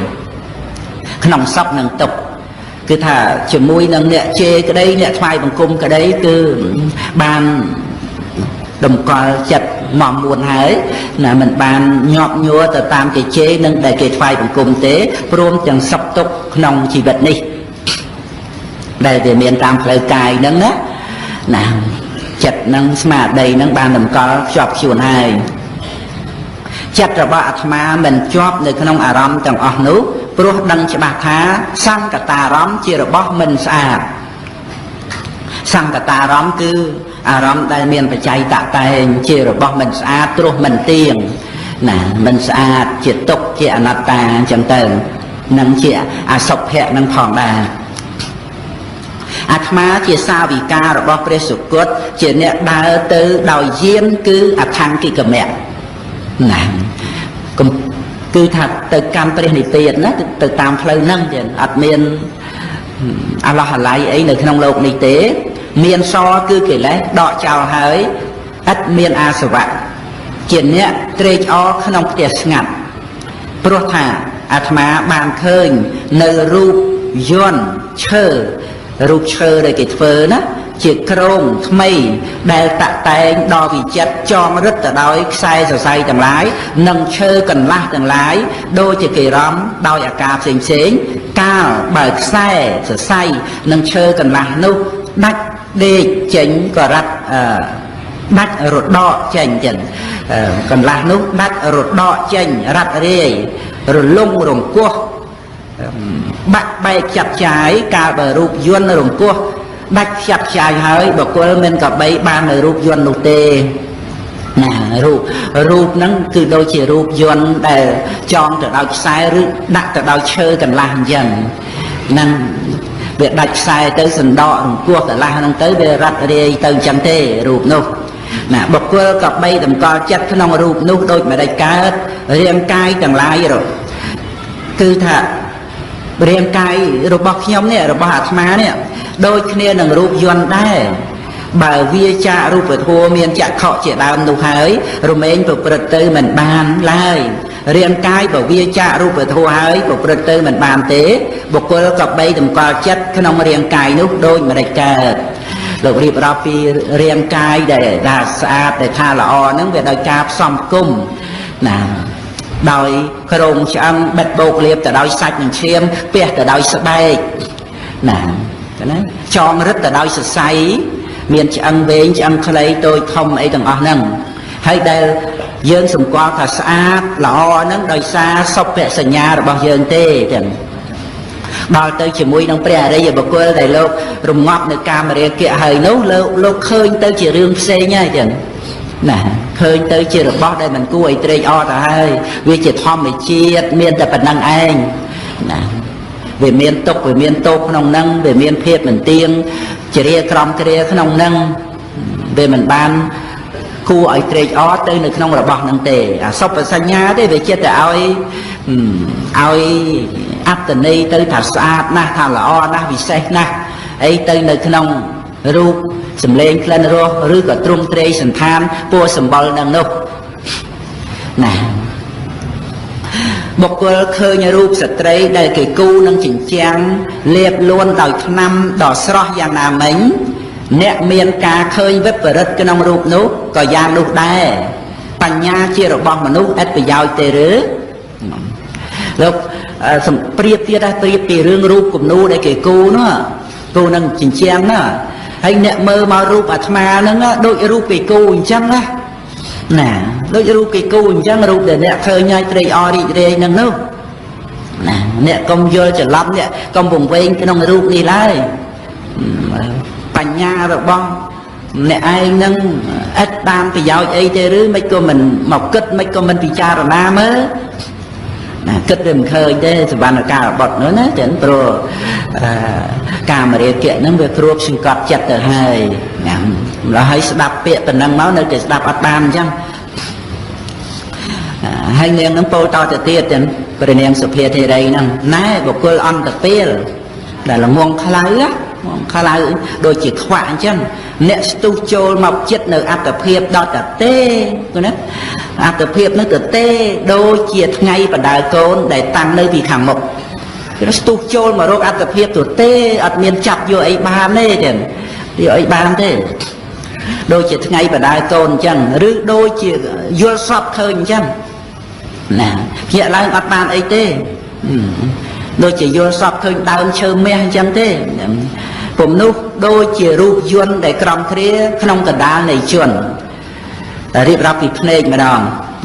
Speaker 1: ក្នុងសពនិងទុក្ខគឺថាជាមួយនឹងអ្នកជេរក្តីអ្នកថ្វាយបង្គំក្តីគឺបានតម្កល់ចិត្តមកមួនហើយណាមិនបានញាប់ញ័រទៅតាមគេជេរនិងដែលគេថ្វាយបង្គំទេព្រមទាំងសពទុក្ខក្នុងជីវិតនេះដែលវាមានតាមផ្លូវកាយហ្នឹងណាចិត្តនឹងស្មារតីនឹងបានតម្កល់ភ្ជាប់ព្យួនហើយចិត្តរបស់អាត្មាមិនជាប់នៅក្នុងអារម្មណ៍ទាំងអស់នោះព្រោះដឹងច្បាស់ថាសង្កតារម្មណ៍ជារបស់មិនស្អាតសង្កតារម្មណ៍គឺអារម្មណ៍ដែលមានបច្ច័យតតែងជារបស់មិនស្អាតព្រោះមិនទៀង ណាមិនស្អាតជាទុក្ខជាអនត្តាអញ្ចឹងទៅនឹងជាអសុភៈនឹងផងដែរអាត្មាជាសាវិការបស់ព្រះសុគតជាអ្នកដើរទៅដោយយានគឺអថង្គិកមៈណាគឺថាទៅកម្មព្រះនិព្វានណាទៅតាមផ្លូវហ្នឹងចឹងអត់មានអាឡោះអាល័យអីនៅក្នុងโลกនេះទេមានសគឺកិលេសដកចោលហើយឥតមានអាសវៈជាអ្នកត្រេកអរក្នុងផ្ទះស្ងាត់ព្រោះថាអាត្មាបានឃើញនៅរូបយន្តឈើរូបឈើដែលគេធ្វើណាជាក្រងថ្មីដែលតាក់តែងដល់វិចិត្រចងរឹតទៅដោយខ្សែសរសៃទាំងឡាយនិងឈើកន្លះទាំងឡាយដូចជាគេរំដោយអាការផ្សេងកាលបើខ្សែសរសៃនិងឈើកន្លះនោះដាច់ដេកចេញក៏រត់ដាច់រដកចេញចឹងកន្លះនោះដាច់រដកចេញរត់រាយរលងរង្គោះបាក់បែកចាត់ចាយកាលបើរូបយន្តរង្គោះដាច់ចាត់ចាយហើយបុគ្គលមិនក៏បីបាននៅរូបយន្តនោះទេណារូបហ្នឹងគឺដូចជារូបយន្តដែលចងទៅដោយខ្សែឬដាក់ទៅដោយឈើកន្លះអញ្ចឹងហ្នឹងវាដាច់ខ្សែទៅសណ្ដករង្គោះកន្លះហ្នឹងទៅវារត់រាយទៅអញ្ចឹងទេរូបនោះណាបុគ្គលក៏បីតម្កល់ចិត្តក្នុងរូបនោះដូចម្ដេចកើតរាងកាយទាំងឡាយគឺថារាងកាយរបស់ខ្ញុំនេះរបស់អាត្មានេះដូចគ្នានឹងរូបយន្តដែរបើវាចារូបធម៌មានចក្ខុជាដើមនោះហើយរមែងប្រព្រឹត្តទៅមិនបានឡើយរាងកាយបើវាចារូបធម៌ហើយប្រព្រឹត្តទៅមិនបានទេបុគ្គលក៏បីតម្កល់ចិត្តក្នុងរាងកាយនោះដូចម្ដេចកើតលោករៀបរាប់ពីរាងកាយដែលស្អាតដែលថាល្អហ្នឹងវាដោយការផ្សំគុំណាដោយក្រងឆ្អឹងបិទបោកលាបទៅដោយសាច់និងឈាមពះទៅដោយស្បែកណាណាចងរឹតទៅដោយសរសៃមានឆ្អឹងវែងឆ្អឹងខ្លីតូចធំអីទាំងអស់ហ្នឹងហើយដែលយើងសម្គាល់ថាស្អាតល្អហ្នឹងដោយសារសុភសញ្ញារបស់យើងទេចឹងដល់ទៅជាមួយនឹងព្រះអរិយបុគ្គលដែលលោករងាប់នៅកាមរាគៈហើយនោះលោកឃើញទៅជារឿងផ្សេងហើយចឹងណាឃើញទៅជារបស់ដែលមិនគួរឲ្យត្រេកអរទៅហើយវាជាធម្មជាតិមានតែប៉ុណ្្នឹងឯងណាវាមានទុក្ខវាមានទោសក្នុងហ្នឹងវាមានភាពមិនទៀងជ្រាក្រំគ្រាក្នុងហ្នឹងវាមិនបានគួរឲ្យត្រេកអរទៅនៅក្នុងរបស់ហ្នឹងទេអាសុភសញ្ញាទេវាចិត្តតែឲ្យអត្តន័យទៅថាស្អាតណាស់ថាល្អណាស់វិសេសណាស់អីទៅនៅក្នុងរូបសម្លេងក្លិនរសឬក៏ទ្រង់ទ្រាយសន្តានពណ៌សម្បុរនឹងនោះណាបុគ្គលឃើញរូបស្ត្រីដែលគេគូនឹងជញ្ជាំងលាបលួនដោយថ្នាំដ៏ស្រស់យ៉ាងណាមិញអ្នកមានការឃើញវិបរិតក្នុងរូបនោះក៏យ៉ាងនោះដែរបញ្ញាជារបស់មនុស្សឥតប្រយោជន៍ទេឬលោកប្រៀបទៀតប្រៀបពីរឿងរូបគំនូរដែលគេគូនោះគូនឹងជញ្ជាំងណាហើយអ្នកមើលមករូបអាត្មាហ្នឹងដូចរូបគេគូអញ្ចឹងណាដូចរូបគេគូអញ្ចឹងរូបដែលអ្នកឃើញហើយត្រេកអររីករាយនឹងនោះណាអ្នកកុំយល់ច្រឡំអ្នកកុំពង្វែងក្នុងរូបនេះឡើយបញ្ញារបស់អ្នកឯងនឹងឥតបានប្រយោជន៍អីទេឬមិនក៏មិនមកគិតមិនក៏មិនពិចារណាមើលណាគិតវាមិនឃើញទេសវណ្ណការបត់នោះណាចឹងព្រោះកាមរាគៈហ្នឹងវាគ្របសង្កត់ចិត្តទៅហើយណាម្ល៉េះហើយស្ដាប់ពាក្យប៉ុណ្ណឹងមកនៅតែស្ដាប់អត់បានអញ្ចឹងហើយនាងហ្នឹងពោលតទៅទៀតចឹងព្រះនាងសុភាធិរីហ្នឹងណែបុគ្គលអន្តពេលដែលល្ងងខ្លៅដូចជាខ្វាក់អញ្ចឹងអ្នកស្ទុះចូលមកចិត្តនៅអត្តភាពដល់តែទេគឺណាអត្តភាពនោះទៅទេដូចជាថ្ងៃបដើកូនដែលតាំងនៅពីខាងមុខគឺស្ទុះចូលមករកអត្តភាពទៅទេអត់មានចាប់យកអីបានទេចឹងយកអីបានទេដូចជាថ្ងៃបដើកូនអញ្ចឹងឬដូចជាយល់សពឃើញអញ្ចឹងណាភ្ញាក់ឡើងអត់បានអីទេដូចជាយល់សពឃើញដើមឈើមាសអញ្ចឹងទេពំនោះដូចជារូបយន្តដែលក្រំគ្រាក្នុងកណ្ដាលនៃជន រៀបរាប់ពីភ្នែកម្ដង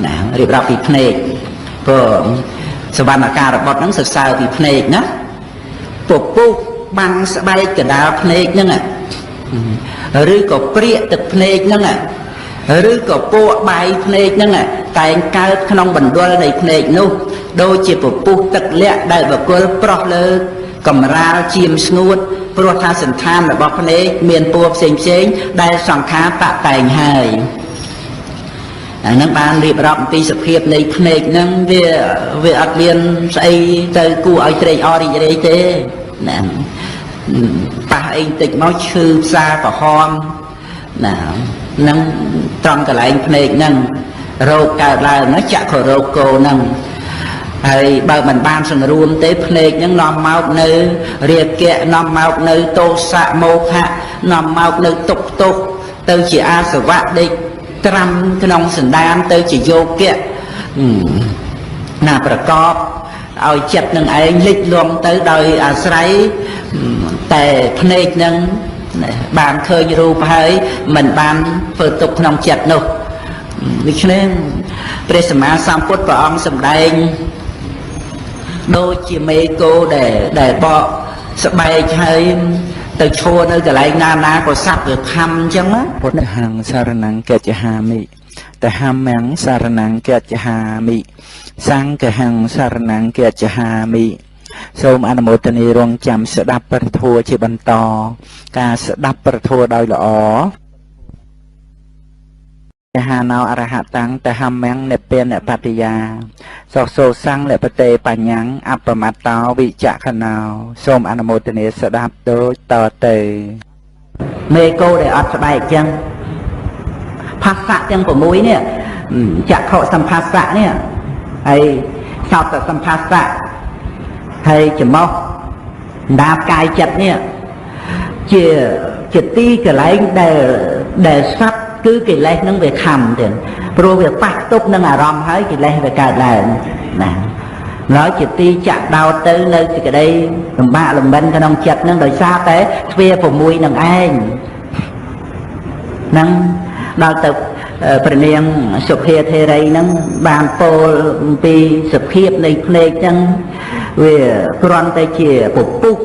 Speaker 1: ណារៀបរាប់ពីភ្នែកព្រោះសវណ្ណការរបស់ហ្នឹងសិក្សាពីភ្នែកណាពពុះបាំងស្បែកកណ្ដាលភ្នែកហ្នឹងឬក៏ព្រាកទឹកភ្នែកហ្នឹង ឬក៏ពួកបាយភ្នែកហ្នឹងតែងកើតក្នុងបណ្ដុលនៃភ្នែកនោះដូចជាពពុះទឹកលាក់ដែលបកុលប្រោះលើកំរាលជាមស្ងួតព្រោះថាសន្តានរបស់ភ្នែកមានពណ៌ផ្សេងដែលសង្ខារបតែងហើយអានឹងបានរៀបរាប់អំពីសភាពនៃភ្នែកហ្នឹងវាអត់មានស្អីទៅគួរឲ្យត្រេកអររីករាយទេណាប៉ះអីតិចមកឈឺផ្សាក្រហមណានឹងត្រង់កន្លែងភ្នែកហ្នឹងរោគកើតឡើងណាចក្ខុរោគគោហ្នឹងហើយបើមិនបានសង្រួមទេភ្នែកហ្នឹងនាំមកនៅរាគៈនាំមកនៅទោសៈមោហៈនាំមកនៅទុក្ខទោសទៅជាអាសវៈដេកត្រាំក្នុងសន្តានទៅជាយោគៈណាប្រកបឲ្យចិត្តនឹងឯងលិចលំទៅដោយអាស្រ័យតែភ្នែកនឹងបានឃើញរូបហើយមិនបានធ្វើទុកក្នុងចិត្តនោះដូច្នេះព្រះសម្មាសម្ពុទ្ធព្រះអង្គសម្ដែងដូចជាមេគោដែលបកស្បែកហើយទៅឈរនៅកន្លែងណាក៏សັບវាខំអញ្ចឹងណាពុទ្ធហੰសារណង្កច្ចហាមិតហម្មំសារណង្កច្ចហាមិសង្ឃហੰសារណង្កច្ចហាមិសូមអនុមោទនារងចាំស្ដាប់ព្រះធម៌ជាបន្តការស្ដាប់ព្រះធម៌ដោយល្អហាណោអរហតាំងតហម្មំនិព្វានបតិយាសោសង្ឃលបតេបញ្ញអបមត្តោវិចក្ខណោសូមអនុមោទនាស្ដាប់ដូចតទៅមេគោដែលអត់ស្បែកចឹងភាសៈទាំង6នេះចក្ខុសម្ភាសៈនេះហើយសោតសម្ភាសៈហើយច្រមុះដាបកាយចិត្តនេះជាទីកន្លែងដែលសត្វគឺកិលេសនឹងវាខំទៀតព្រោះវាប៉ះទប់នឹងអារម្មណ៍ហើយកិលេសវាកើតឡើងណាហើយជាទីចាក់ដោតទៅនៅសេចក្តីលំបាកលំបិនក្នុងចិត្តនឹងដោយសារតែទ្វា6នឹងឯងនឹងដល់ទៅព្រះនាងសុភាធេរីនឹងបានពោលអំពីសភាពនៃភ្នែកហ្នឹងវាគ្រាន់តែជាពពុះ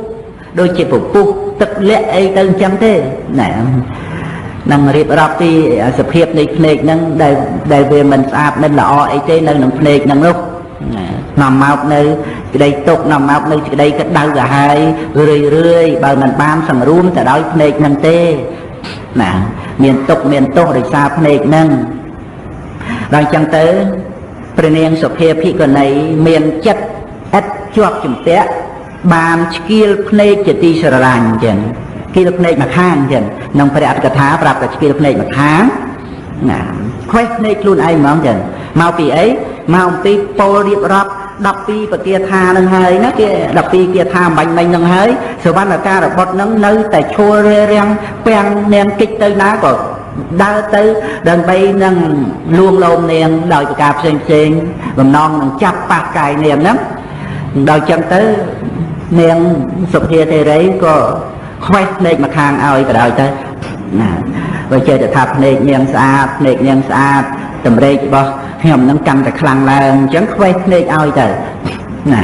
Speaker 1: ដូចជាពពុះទឹកលាក់អីទៅអញ្ចឹងទេណានឹងរៀបរាប់ពីសភាពនៃភ្នែកហ្នឹងដែលវាមិនស្អាតមិនល្អអីទេនៅក្នុងភ្នែកហ្នឹងនោះនាំមកនៅក្តីទុកនាំមកនៅក្តីក្តៅក្រហាយរឿយបើមិនបានសង្រួមទៅដោយភ្នែកហ្នឹងទេណាមានទុកមានទោសដោយសារភ្នែកហ្នឹងដល់អញ្ចឹងទៅព្រះនាងសុភាភិក្ខុនីមានចិត្តឥតជាប់ជំពាក់បានឆ្កៀលភ្នែកជាទីស្រឡាញ់អញ្ចឹងឆ្កៀលភ្នែកមកខាងអញ្ចឹងក្នុងព្រះអត្ថកថាប្រាប់តែឆ្កៀលភ្នែកមកខាងណាខ្វេះភ្នែកខ្លួនឯងហ្មងអញ្ចឹងមកពីអីមកអំពីពោលរៀបរាប់12បគាថានឹងហើយណាគេ12គាថាបាញ់មិញនឹងហើយសវណ្ណការបុត្រនឹងនៅតែឈររាំងពាំងនាងគិចទៅណាក៏ដើរទៅដើម្បីនឹងលួងលោមនាងដោយប្រការផ្សេងបំណងនឹងចាប់ប៉ះកាយនាងហ្នឹងដល់ចឹងទៅនាងសុភាទេរីក៏ខ្វេះភ្នែកមកខាងឲ្យក៏ដោយទៅណាបើចេះតែថាភ្នែកនាងស្អាតភ្នែកនាងស្អាតតម្រេករបស់ខ្ញុំនឹងកាន់តែខ្លាំងឡើងអញ្ចឹងខ្វេះភ្នែកឲ្យទៅណា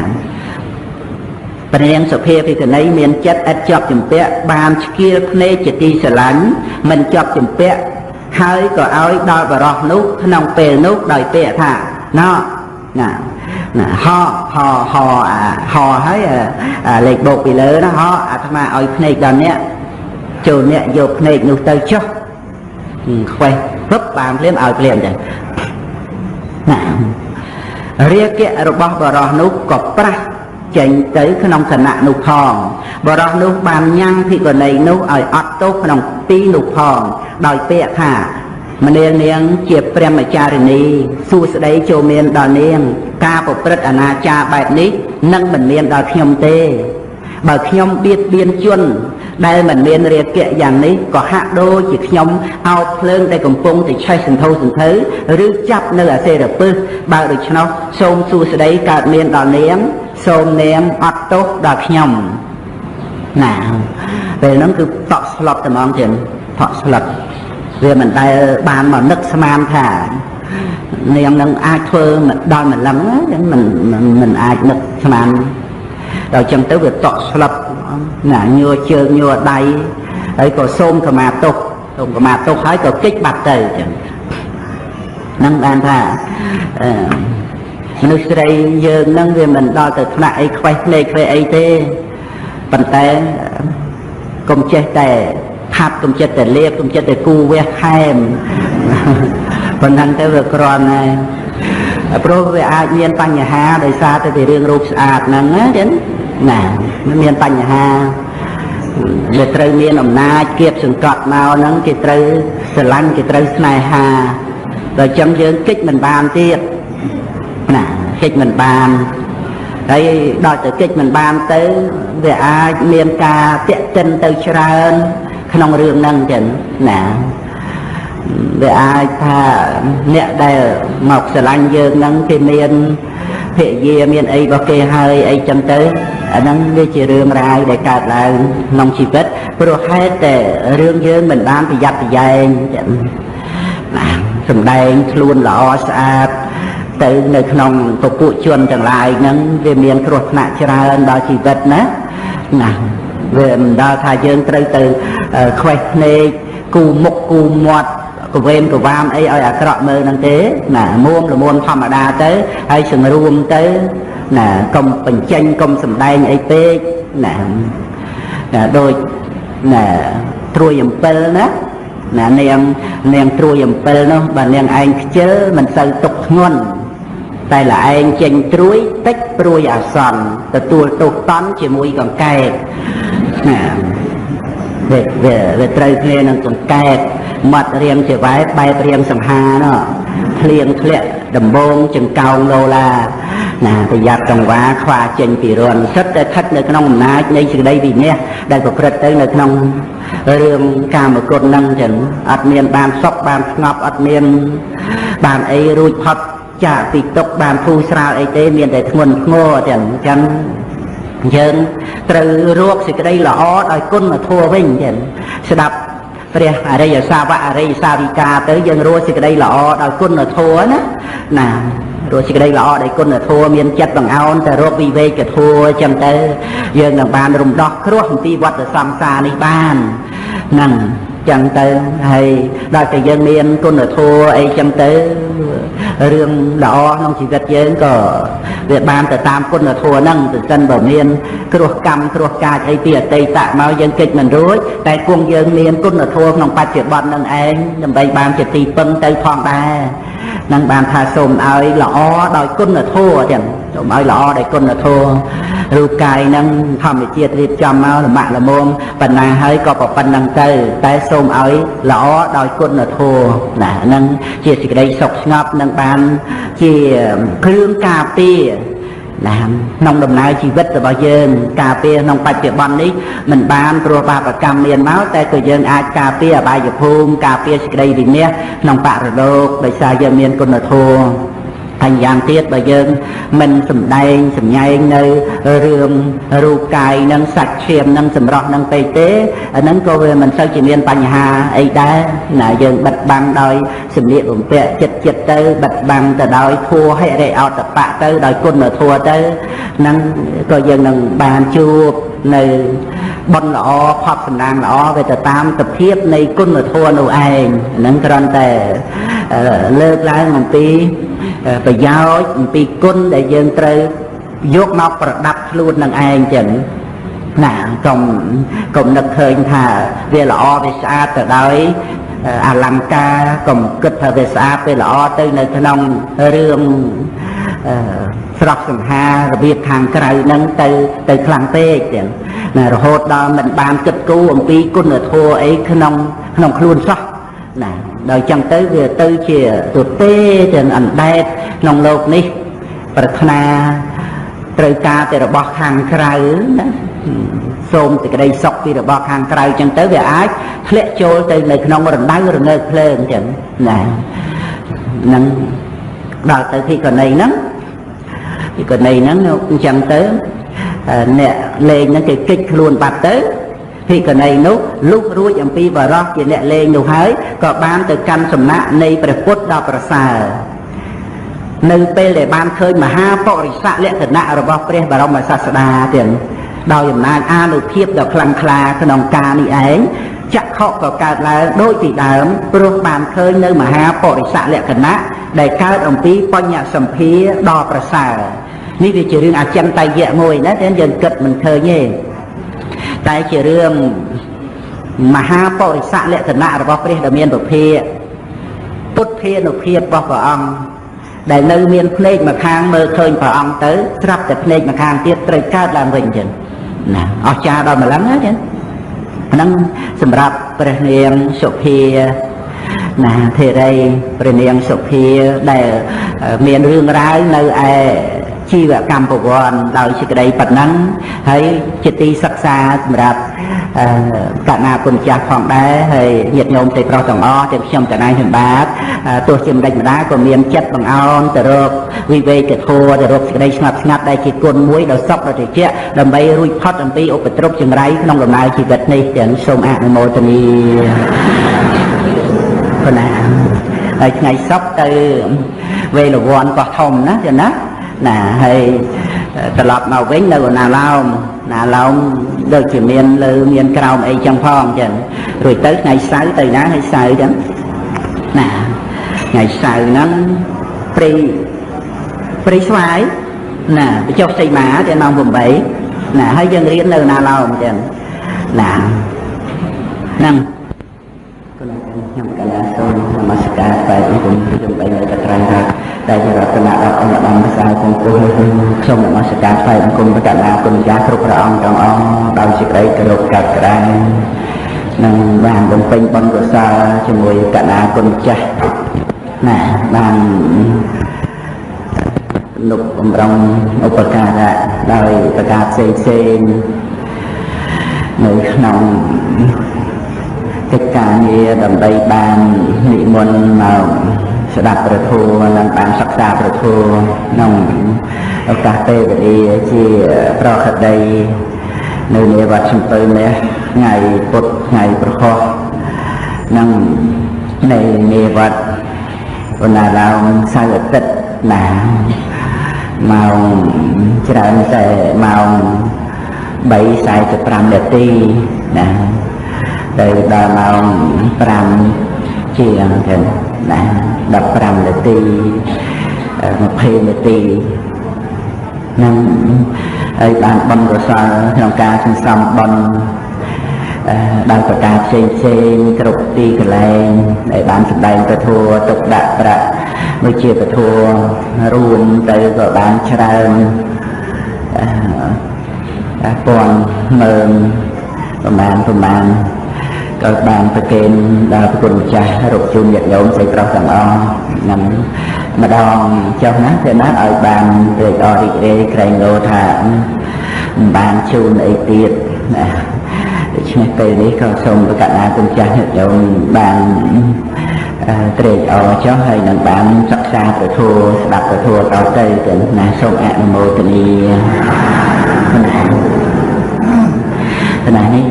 Speaker 1: ព្រះនាងសុភាភិក្ខុនីមានចិត្តឥតជាប់ជំពាក់បានឆ្កៀលភ្នែកជាទីស្រឡាញ់មិនជាប់ជំពាក់ហើយក៏ឲ្យដល់បរោះនោះក្នុងពេលនោះដោយពាក្យថាណោណាហហើយលេខបូកពីលើណាហអាត្មាឲ្យភ្នែកដល់អ្នកចូលអ្នកយកភ្នែកនោះទៅចុះខ្វេះពឹបបានភ្លាមឲ្យភ្លាមចឹងណារាគៈរបស់បរោះនោះក៏ប្រះចេញទៅក្នុងគណៈនោះផងបរោះនោះបានញ៉ាំងភិក្ខុនីនោះឲ្យអត់ទោសក្នុងទីនោះផងដោយពាក្យថាមនាលនាងជាព្រះមច្ចារិនីសួស្ដីចូលមានដល់នាងការប្រព្រឹត្តអនាចារបែបនេះនឹងមិនមានដល់ខ្ញុំទេបើខ្ញុំបៀតបៀនជនដែលមិនមានរាគៈយ៉ាងនេះក៏ហាក់ដូចជាខ្ញុំអោបភ្លើងដែលកំពុងតែឆេះសន្ធោសន្ធៅឬចាប់នៅអាសេរពឹសបើដូច្នោះសូមសួស្ដីកើតមានដល់នាងសូមនាងអត់ទោសដល់ខ្ញុំណាពេលហ្នឹងគឺតក់ស្លុតតែហ្មងទៀតតក់ស្លុតវាមិនដែលបានមកនឹកស្មានថានាងនឹងអាចធ្វើដល់ម្លឹងចឹងមិនអាចនឹកស្មានដល់ចឹងទៅវាតក់ស្លុតណាញួរជើងញួរដៃហើយក៏សូមខមាទោសហើយក៏កិច្ចបាត់ទៅចឹង năng ban thaមនុស្សស្រីយើងនឹងវាមិនដល់ទៅថ្នាក់អីខ្វេះភ្នែកខ្វេះអីទេប៉ុន្តែកុំចេះតែថាប់កុំចិត្តតែលេបកុំចិត្តតែគូវះខែមប៉ុណ្ណឹងទៅវាគ្រាន់ហើយព្រោះវាអាចមានបញ្ហាដោយសារតែពីរឿងរូបស្អាតហ្នឹងណាមានបញ្ហាវាត្រូវមានអំណាចគៀបសង្កត់មកហ្នឹងគេត្រូវស្រឡាញ់គេត្រូវស្នេហាដល់ចឹងយើងគិតមិនបានទៀតណាគិតមិនបានហើយដល់ទៅគិតមិនបានទៅវាអាចមានការតាក់ទិនទៅច្រើនក្នុងរឿងហ្នឹងចឹងណាវាអាចថាអ្នកដែលមកស្រឡាញ់យើងហ្នឹងគេមានភរិយាមានអីរបស់គេហើយអីចឹងទៅអាហ្នឹងវាជារឿងរ៉ាវដែលកើតឡើងក្នុងជីវិតព្រោះហេតុតែរឿងយើងមិនបានប្រយ័ត្នប្រយែងចឹងណាសំដែងខ្លួនល្អស្អាតទៅនៅក្នុងពពួកជនទាំងឡាយហ្នឹងវាមានគ្រោះថ្នាក់ច្រើនដល់ជីវិតណាវាមិនដល់ថាយើងត្រូវទៅខ្វេះភ្នែកគូមុខគូមាត់កវេនកវាមអីឲ្យអាក្រក់មើលហ្នឹងទេណាមួមល្មមធម្មតាទៅហើយសង្រួមទៅណាកុំបញ្ចេញកុំសម្ដែងអីពេកណាដូចណាត្រួយអំពិលណានាងត្រួយអំពិលនោះបើនាងឯងខ្ជិលមិនសូវទុកធ្ងន់តែលឯងចេញត្រួយតិចព្រួយអាសន្នទទួលទោសតន់ជាមួយកង្កែបណាវាត្រូវគ្នានឹងកង្កែបមាត់រៀងជាវ៉ែបែបរៀងសង្ហានោះភ្លៀងធ្លាក់ដំបងចង្កោងឡូឡាណាប្រយ័ត្នកង្វាខ្វាចេញពីរន្ធសិតតែស្ថិតនៅក្នុងអំណាចនៃសេចក្តីវិន័យដែលប្រព្រឹត្តទៅនៅក្នុងរឿងកាមគុណហ្នឹងចឹងអត់មានបានសុខបានស្ងប់អត់មានបានអីរួចផុតចាកពីទុក្ខបានធូរស្រាលអីទេមានតែធ្ងន់ធ្ងរចឹងយើងត្រូវរកសេចក្តីល្អដោយគុណធម៌វិញចឹងស្ដាប់ព្រះអរិយសាវកអរិយសាវិកាទៅយើងរកសេចក្តីល្អដោយគុណធម៌ណារកសេចក្តីល្អដោយគុណធម៌មានចិត្តបង្អោនទៅរកវិវេកធម៌ចឹងទៅយើងនឹងបានរំដោះគ្រោះអំពីវដ្តសង្សារនេះបានហ្នឹងចឹងទៅហើយដល់តែយើងមានគុណធម៌អីចឹងទៅរឿងល្អក្នុងជីវិតយើងក៏វាបានទៅតាមគុណធម៌ហ្នឹងទៅសិនបើមានគ្រោះកម្មគ្រោះកាចអីពីអតីតមកយើងកិច្ចមិនរួចតែគង់យើងមានគុណធម៌ក្នុងបច្ចុប្បន្នហ្នឹងឯងដើម្បីបានជាទីពឹងទៅផងដែរនឹងបានថាសូមឲ្យល្អដោយគុណធម៌ចឹងសូមឲ្យល្អដោយគុណធម៌រូបកាយហ្នឹងធម្មជាតិរៀបចំមកលំបាក់លំមប៉ុណ្ណាហើយក៏ប៉ុណ្្នឹងទៅតែសូមឲ្យល្អដោយគុណធម៌ណាហ្នឹងជាសេចក្តីសុខស្ងប់នឹងបានជាគ្រឿងការពារណាក្នុងដំណើរជីវិតរបស់យើងការពារក្នុងបច្ចុប្បន្ននេះមិនបានព្រោះបាបកម្មមានមកតែក៏យើងអាចការពារអបាយភូមិការពារសេចក្តីវិន័យក្នុងបរិលោកដោយសារយើងមានគុណធម៌ហើយយ៉ាងទៀតបើយើងមិនសម្ដែងសម្ញែងនៅរឿងរូបកាយនិងសាច់ឈាមនិងសម្រស់នឹងពេកទេអាហ្នឹងក៏វាមិនសូវជាមានបញ្ហាអីដែរណាយើងបិទបាំងដោយសម្លៀកបំពាក់ចិត្តទៅបិទបាំងទៅដោយធัวហិរិអតបៈទៅដោយគុណធម៌ទៅហ្នឹងក៏យើងនឹងបានជួបនៅបុណ្យល្អផប់សំណាងល្អវាទៅតាមសភាពនៃគុណធម៌នោះឯងហ្នឹងគ្រាន់តែលើកឡើងអំពីប្រយោជន៍អំពីគុណដែលយើងត្រូវយកមកប្រដាប់ខ្លួននឹងឯងចឹងណាកុំនឹកឃើញថាវាល្អវាស្អាតទៅដោយអលង្ការកុំគិតថាវាស្អាតវាល្អទៅនៅក្នុងរឿងស្រស់សង្ហារបៀបខាងក្រៅហ្នឹងទៅខ្លាំងពេកចឹងណារហូតដល់មិនបានគិតគូរអំពីគុណធម៌អីក្នុងខ្លួនសោះណាដោយចឹងទៅវាទៅជាទទេទាំងអណ្ដែតក្នុងโลกនេះប្រាថ្នាត្រូវការតែរបស់ខាងក្រៅណាសូមសេចក្តីសុខពីរបស់ខាងក្រៅចឹងទៅវាអាចធ្លាក់ចូលទៅនៅក្នុងរណ្ដៅរងើកភ្លើងចឹងណានឹងដល់ទៅទីកណីហ្នឹងអញ្ចឹងទៅអ្នកលេងហ្នឹងគេគិតខ្លួនបាត់ទៅភិក្ខុនីនោះលុះរួចអំពីបរោះជាអ្នកលេងនោះហើយក៏បានទៅកាន់សំណាក់នៃព្រះពុទ្ធដ៏ប្រសើរនៅពេលដែលបានឃើញមហាបរិស័កលក្ខណៈរបស់ព្រះបរមសាស្តាទៀតដោយអំណាចអានុភាពដ៏ខ្លាំងក្លាក្នុងការនេះឯងចក្ ខុក៏កើតឡើងដូចពីដើមព្រោះបានឃើញនៅមហាបរិស័ទលក្ខណៈដែលកើតអំពីបញ្ញសម្ភារដ៏ប្រសើរនេះវាជារឿងអចិន្ត្រៃយៈមួយណាតែយើងគិតមិនឃើញទេតែជារឿងមហាបរិស័ទលក្ខណៈរបស់ព្រះដ៏មានពភាពុទ្ធានុភាពរបស់ព្រះអង្គដែលនៅមានភ្នែកមួយខាងមើលឃើញព្រះអង្គទៅស្រាប់តែភ្នែកមួយខាងទៀតត្រូវកើតឡើងវិញចឹងណាអស្ចារ្យដល់ម្លឹងណាចឹងហ្នឹងសម្រាប់ព្រះនាងសុភាណាធេរីព្រះនាងសុភាដែលមានរឿងរ៉ាវនៅឯជីវកម្មប្រវត្តិដោយសេចក្តីប៉ុណ្ណឹងហើយជាទីសិក្សាសម្រាប់កណាគុណចាស់ផងដែរហើយញាតិញោមទេប្រុសទាំងអស់ទាំងខ្ញុំកណាខ្ញុំបាទទោះជាមិនដេចម្ដាយក៏មានចិត្តបង្អោនទៅរកវិវេកធម៌ទៅរកសេចក្តីស្ងប់ស្ងាត់ដែលជាគុណមួយដ៏សុខដ៏ត្រជាក់ដើម្បីរួចផុតអំពីឧបទ្រពចង្រៃក្នុងដំណើរជីវិតនេះទាំងសូមអនុមោទនាប៉ុណ្ណាហើយថ្ងៃសុក្រទៅវេលវ័នកោះធំណាចឹងណាណាហើយត្រឡប់មកវិញនៅណាឡោមដូចជាមានលើមានក្រោមអីចឹងផងចឹងរួចទៅថ្ងៃសៅរ៍ទៅណាហើយសៅរ៍ចឹងណាថ្ងៃសៅរ៍ហ្នឹងព្រៃស្វាយណាបញ្ចុះសីមាទៅម៉ោង8ណាហើយយើងរៀននៅណាឡោមចឹងណាហ្នឹងខ្ញុំកណាសូមនមស្ការតែគុំខ្ញុំបីនៅកត្រៃថាដែលជារតនៈដល់អង្គបានផ្សាយគង់ព្រោះខ្ញុំនមស្ការថ្វាយបង្គំប្រកាសណាគុណចាស់គ្រប់ព្រះអង្គទាំងអង្គដោយសេចក្តីគោរពកាត់ក្រាននិងបានបំពេញបុណ្យកុសលជាមួយកណាគុណចាស់ណាបាននុបបំរុងឧបការៈដោយប្រការផ្សេងនៅក្នុងកិច្ចការងារដើម្បីបាននិមន្តមកស្ដាប់ព្រះធម៌និងបានសិក្សាព្រះធម៌ក្នុងឱកាសពេលវេលាជាប្រកដីនៅនាវត្តសំពៅនេះថ្ងៃពុធថ្ងៃប្រហោះនិងនៅនាវត្តវណ្ណាឡោមសៅរ៍អាទិត្យណាម៉ោងច្រើនតែម៉ោង 3:45 នាទីណាទៅដល់ម៉ោង 5 ជាងទៅណា15 នាទី20 នាទីនឹងហើយបានបន់កុសលក្នុងការសន្សំបន់ដោយប្រការផ្សេងគ្រប់ទីកន្លែងដែលបានសម្ដែងពធទុកដាក់ប្រាក់មួយជាពធរួមទៅក៏បានច្រើនពាន់ម៉ឺនប្រមាណក៏បានប្រគេនដល់ព្រះគុណម្ចាស់រកជូនញាតិញោមស្រីប្រុសទាំងអស់នឹងម្ដងចុះណាទេណាឲ្យបានរីករាយក្រែងលោថាបានជូនអីទៀតណាដូច្នេះពេលនេះក៏សូមប្រកាសណាគុណចាស់ញាតិញោមបានត្រេកអរចុះហើយនឹងបានសិក្សាព្រះធម៌ស្ដាប់ព្រះធម៌តទៅទៅណាសូមអនុមោទនានេះ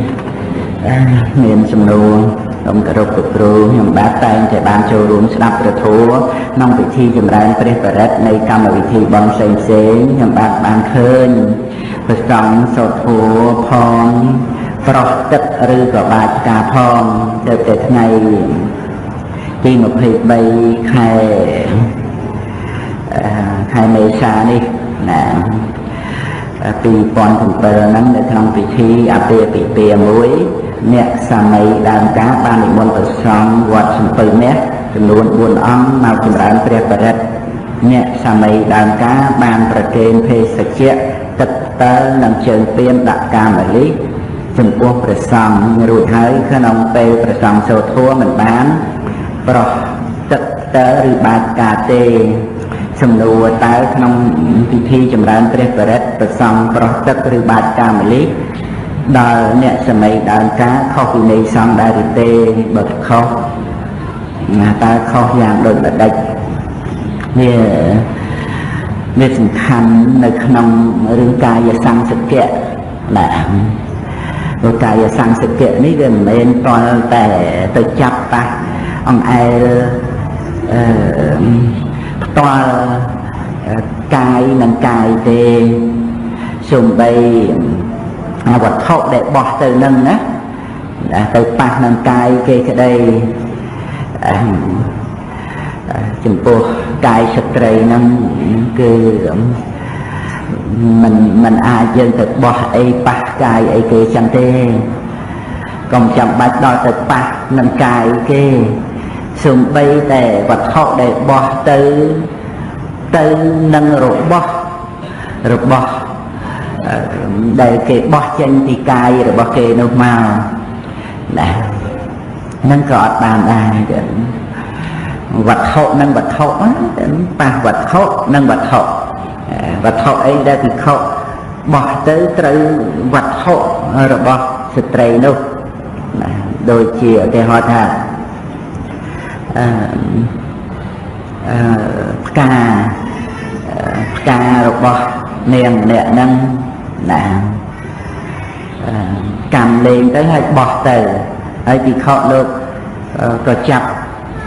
Speaker 1: មានសំណួរសូមគោរពលោកគ្រូខ្ញុំបាទតែងតែបានចូលរួមស្ដាប់ព្រះធម៌ក្នុងពិធីចម្រើនព្រះបរិត្តនៃកម្មវិធីបន់ផ្សេងខ្ញុំបាទបានឃើញព្រះសង្ឃសូត្រធម៌ផងប្រោះទឹកឬក៏បាចផ្កាផងទៅតែថ្ងៃទី23ខែមេសានេះណា2007ហ្នឹងនៅក្នុងពិធីអាពាហ៍ពិពាហ៍មួយអ្នកសាមីដើមការបាននិមន្តព្រះសង្ឃវត្តសំពៅនេះចំនួន4អង្គមកចម្រើនព្រះបរិត្តអ្នកសាមីដើមការបានប្រគេនភេសជ្ជៈទឹកតើនិងជើងពៀនដាក់កាមលិចំពោះព្រះសង្ឃរួចហើយក្នុងពេលព្រះសង្ឃសូត្រធម៌មិនបានប្រោះទឹកតើឬបាចផ្កាទេសំណួរតើក្នុងពិធីចម្រើនព្រះបរិត្តព្រះសង្ឃប្រោះទឹកឬបាចកាមលិដល់អ្នកសម័យដើមការខុសពីនៃសង្ឃដែរឬទេបើខុសណាតើខុសយ៉ាងដូចម្ដេចវាសំខាន់នៅក្នុងរឿងកាយសង្សកៈណាព្រោះកាយសង្សកៈនេះវាមិនមែនតលតែទៅចាប់ប៉ះអង្អែលផ្ទាល់កាយនិងកាយទេសូម្បីវត្ថុដែលបោះទៅនឹងណា ទៅប៉ះនឹងកាយគេក្តីចំពោះកាយស្ត្រីហ្នឹងគឺมันអាចយើងទៅបោះអីប៉ះកាយអីគេចឹងទេកុំចាំបាច់ដល់ទៅប៉ះនឹងកាយគេសូម្បីតែវត្ថុដែលបោះទៅនឹងរបស់ដែលគេបោះចេញពីកាយរបស់គេនោះមកណានឹងក៏អត់បានដែរវត្ថុនឹងវត្ថុប៉ះវត្ថុនឹងវត្ថុអីដែលពិខុបោះទៅត្រូវវត្ថុរបស់ស្ត្រីនោះណាដូចជាឧទាហរណ៍ថាផ្ការបស់នាងម្នាក់ហ្នឹងណាកម្មលេងទៅហើយបោះទៅហើយពិខុលោកក៏ចាប់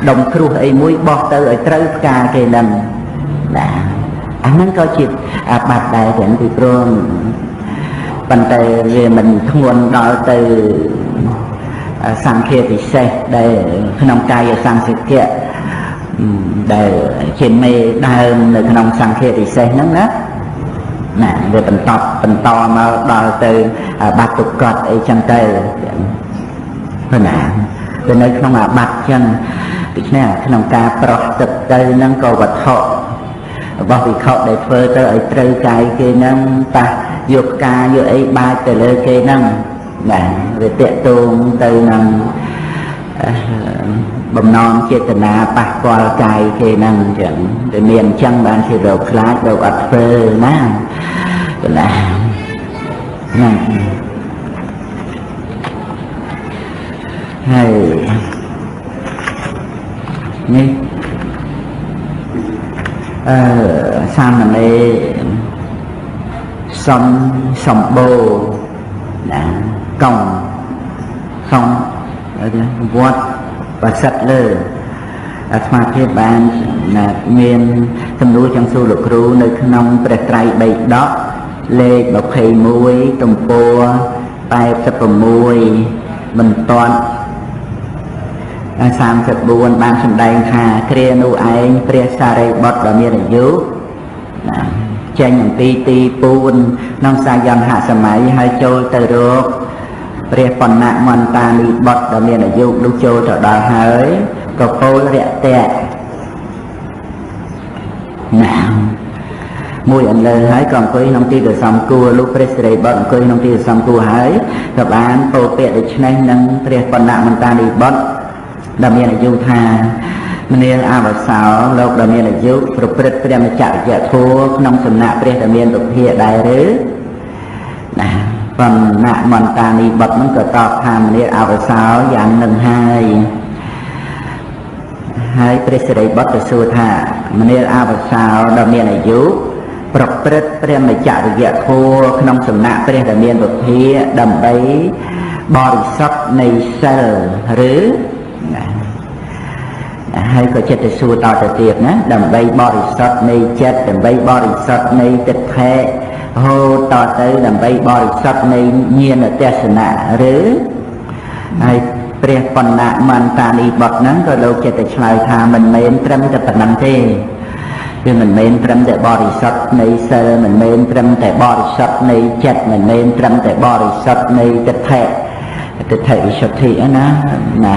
Speaker 1: ដុំគ្រោះអីមួយបោះទៅឲ្យត្រូវផ្កាគេហ្នឹងណាអាហ្នឹងក៏ជាអាបត្តិដែរទាំងពីព្រមប៉ុន្តែវាមិនធ្ងន់ដល់ទៅសង្ឃាពិសេសដែលក្នុងកាយសង្ឃៈដែលជាមេដើមនៅក្នុងសង្ឃាពិសេសហ្នឹងណាវាបន្តមកដល់ទៅបាត់ទុក្ខអីចឹងទៅព្រោះណាទៅនៅក្នុងអាបត្តិចឹងដូច្នេះក្នុងការប្រោះទឹកទៅហ្នឹងក៏វត្ថុរបស់វិខដែលធ្វើទៅឲ្យត្រូវកាយគេហ្នឹងប៉ះយកផ្កាយកអីបាចទៅលើគេហ្នឹងណាវាតាក់ទងទៅនឹងបំណងចេតនាប៉ះពាល់កាយគេហ្នឹងអញ្ចឹងតែមានអញ្ចឹងបានជារោគខ្លាចរោគអត់ធ្វើណាហើយនេះសាមណេរសម្បូរណាកងវត្តប្រសិទ្ធលើអាត្មាភាពបានមានសំណួរចង់សួរលោកគ្រូនៅក្នុងព្រះត្រៃបិដកលេខ21ទំព័រ86បន្ទាត់34បានសម្ដែងថាគ្រានោះឯងព្រះសារីបុត្រដ៏មានអាយុចេញអំពីទីពូនក្នុងសាយន្តហសម័យហើយចូលទៅរកព្រះបណ្ណមន្តានីបុត្រដ៏មានអាយុលុះចូលទៅដល់ហើយក៏ពោលរាក់ទាក់ណាមួយអន្លើហើយក៏អង្គុយក្នុងទីដ៏សំគួរលុះព្រះសិរីបុត្រអង្គុយក្នុងទីដ៏សំគួរហើយក៏បានពោលពាក្យដូច្នេះនឹងព្រះបណ្ណមន្តានីបុត្រដែលមានអាយុថាមនាងអវសោលោកដែលមានអាយុប្រព្រឹត្តព្រះមច្ចរិយធម៌ក្នុងសំណាក់ព្រះដែលមានពុទ្ធិដែរឬណាបណ្ណមន្តានីបុត្រនឹងក៏តបថាមនាងអវសោយ៉ាងនឹងហើយព្រះសិរីបុត្រក៏សួរថាមនាងអវសោដែលមានអាយុប្រព្រឹត្តព្រះមច្ចរិយធម៌ក្នុងសំណាក់ព្រះដែលមានពុទ្ធិដើម្បីបរិសុទ្ធនៃសិលឬហើយក៏ចិត្តទៅសួរតទៅទៀតណាដើម្បីបរិសុទ្ធនៃចិត្តដើម្បីបរិសុទ្ធនៃទិដ្ឋិហូតតទៅដើម្បីបរិសុទ្ធនៃញាណទស្សនៈឬហើយព្រះបណ្ណមន្តានីបុត្រហ្នឹងក៏លោកចិត្តទៅឆ្លើយថាមិនមែនត្រឹមតែប៉ុណ្្នឹងទេវាមិនមែនត្រឹមតែបរិសុទ្ធនៃសិលមិនមែនត្រឹមតែបរិសុទ្ធនៃចិត្តមិនមែនត្រឹមតែបរិសុទ្ធនៃទិដ្ឋិវិសុទ្ធិណា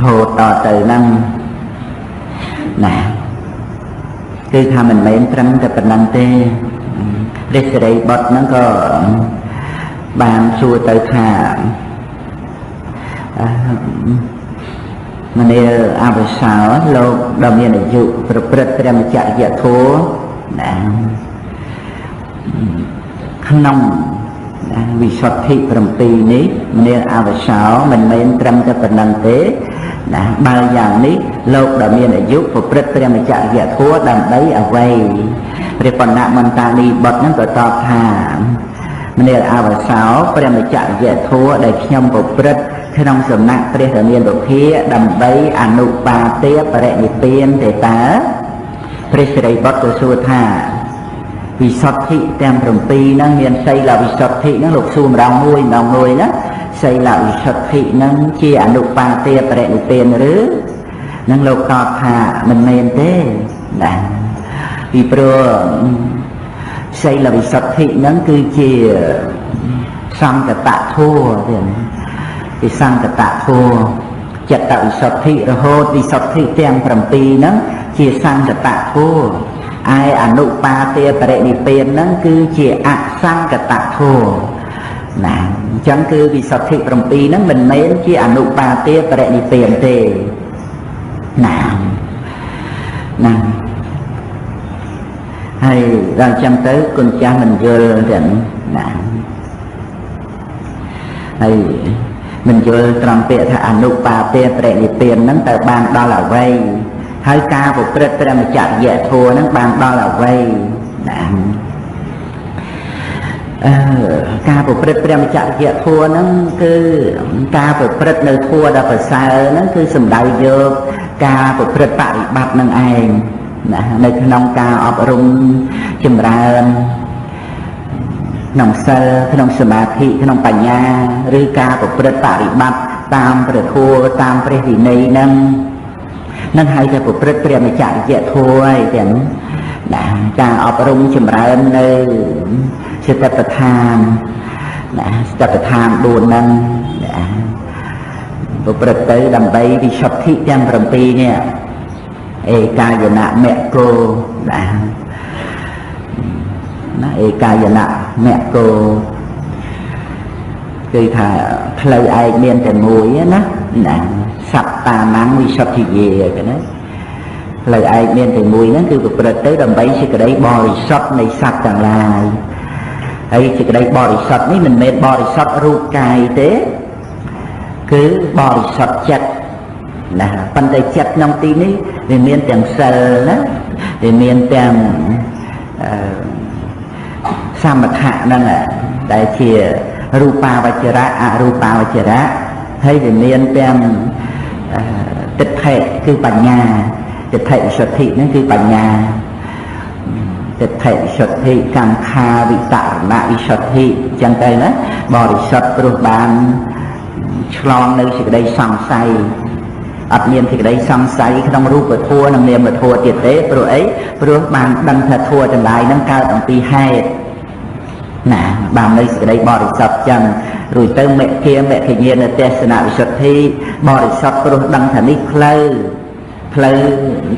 Speaker 1: ហូតតទៅហ្នឹងណាគឺថាមិនមែនត្រឹមតែប៉ុណ្្នឹងទេព្រះសិរីបុត្រហ្នឹងក៏បានសួរទៅថាមនាលអវសោលោកដ៏មានអាយុប្រព្រឹត្តព្រះមច្ចរិយធម៌ណាក្នុងវិសុទ្ធិ7នេះមនាលអវសោមិនមែនត្រឹមតែប៉ុណ្្នឹងទេណាបើយ៉ាងនេះលោកដ៏មានអាយុប្រព្រឹត្តព្រះមច្ចរិយធម៌ដើម្បីអ្វីព្រះបណ្ណមន្តានីបុត្រហ្នឹងក៏តបថាមនាលអវសោព្រះមច្ចរិយធម៌ដែលខ្ញុំប្រព្រឹត្តក្នុងសំណាក់ព្រះរាមាពុទ្ធិដើម្បីអនុបាទេបរិនិព្វានទេតើព្រះសិរីបុត្រក៏សួរថាវិសុទ្ធិទាំង7ហ្នឹងមានសីលវិសុទ្ធិហ្នឹងលោកសួរម្ដងមួយណា xây là vì sạch thị nâng chia ảnh đục ba tia bà rẹ nụ tiền rứ nâng lục tọt hạ mình mên thế vì bro xây là vì sạch thị nâng cứ chia sang cả tạ thua thì sang cả tạ thua chặt tạo vì sạch thị rồi hô vì sạch thị tiền phẩm pi nâng chia sang cả tạ thua ai ảnh đục ba tia bà rẹ nụ tiền nâng cứ chia ạ sang cả tạ thua chẳng cứ vì sạch thị trong pi nó mình mến chứ ảnh nụ ba tia bà rẹ đi tiền tê hay rằng chăm tới con cha mình gơ rỉnh hay mình gơ trong tiệ thả ảnh nụ ba tia bà rẹ đi tiền nó tờ bàn đó là vây hơi ca một bật ra mà chạy dễ thua nó bàn đó là vây ca bộ bật ra mà chạy dễ thua nó cứ ca bộ bật nơi thua đã phải xa nó cứ sầm đau vô ca bộ bật bại bạc nâng ai nơi nông ca ọp rung chùm ra nông sơ nông sơ mạc thị nông bà nha rư ca bộ bật bại bạc tam bật thua tam bật thị này nâng hai ca bộ bật ra mà chạy dễ thua tiền ca ọp rung chùm ra nơi sẽ tập tham buồn năng bộ bật tới đầm bay vì sọc thị trang rầm pi nè ca giờ nạ mẹ cô ca giờ nạ mẹ cô cứ thà lời ai miên trên mũi á sập tà nắng vì sọc thị về cái đấy lời ai miên trên mũi nó cứ bộ bật tới đầm bay sẽ cái đấy bò sọc này sập chẳng lại ấy chỉ cái đây bò sọt ní mình mệt bò sọt ruột cài thế cứ bò sọt chặt là phần tay chặt nông tí ní thì miền tiền sờ đó thì miền tiền sa mật hạนั่นแหละđại chia rupa vajra rupa vajra hay thì miền tiền tịch thểคือปัญญาtịch thểสตินั่นคือปัญญาtịch thể sạch thị càng kha vị tạ nạ vị sạch thị chẳng tay đó bò sạch rồi bàn chlong nơi sự đây song say ập nhiên thì đây song say không rút và thua nằm niềm và thua tiệt tế rồi ấy rồi bàn đăng thật thua trở lại nâng cao tầm pi hai bàn nơi sự đây bò sạch chẳng rồi tới mẹ kia mẹ thì nhiên là tè nạ vị sạch thị bò sạch rồi đăng thật nít khơi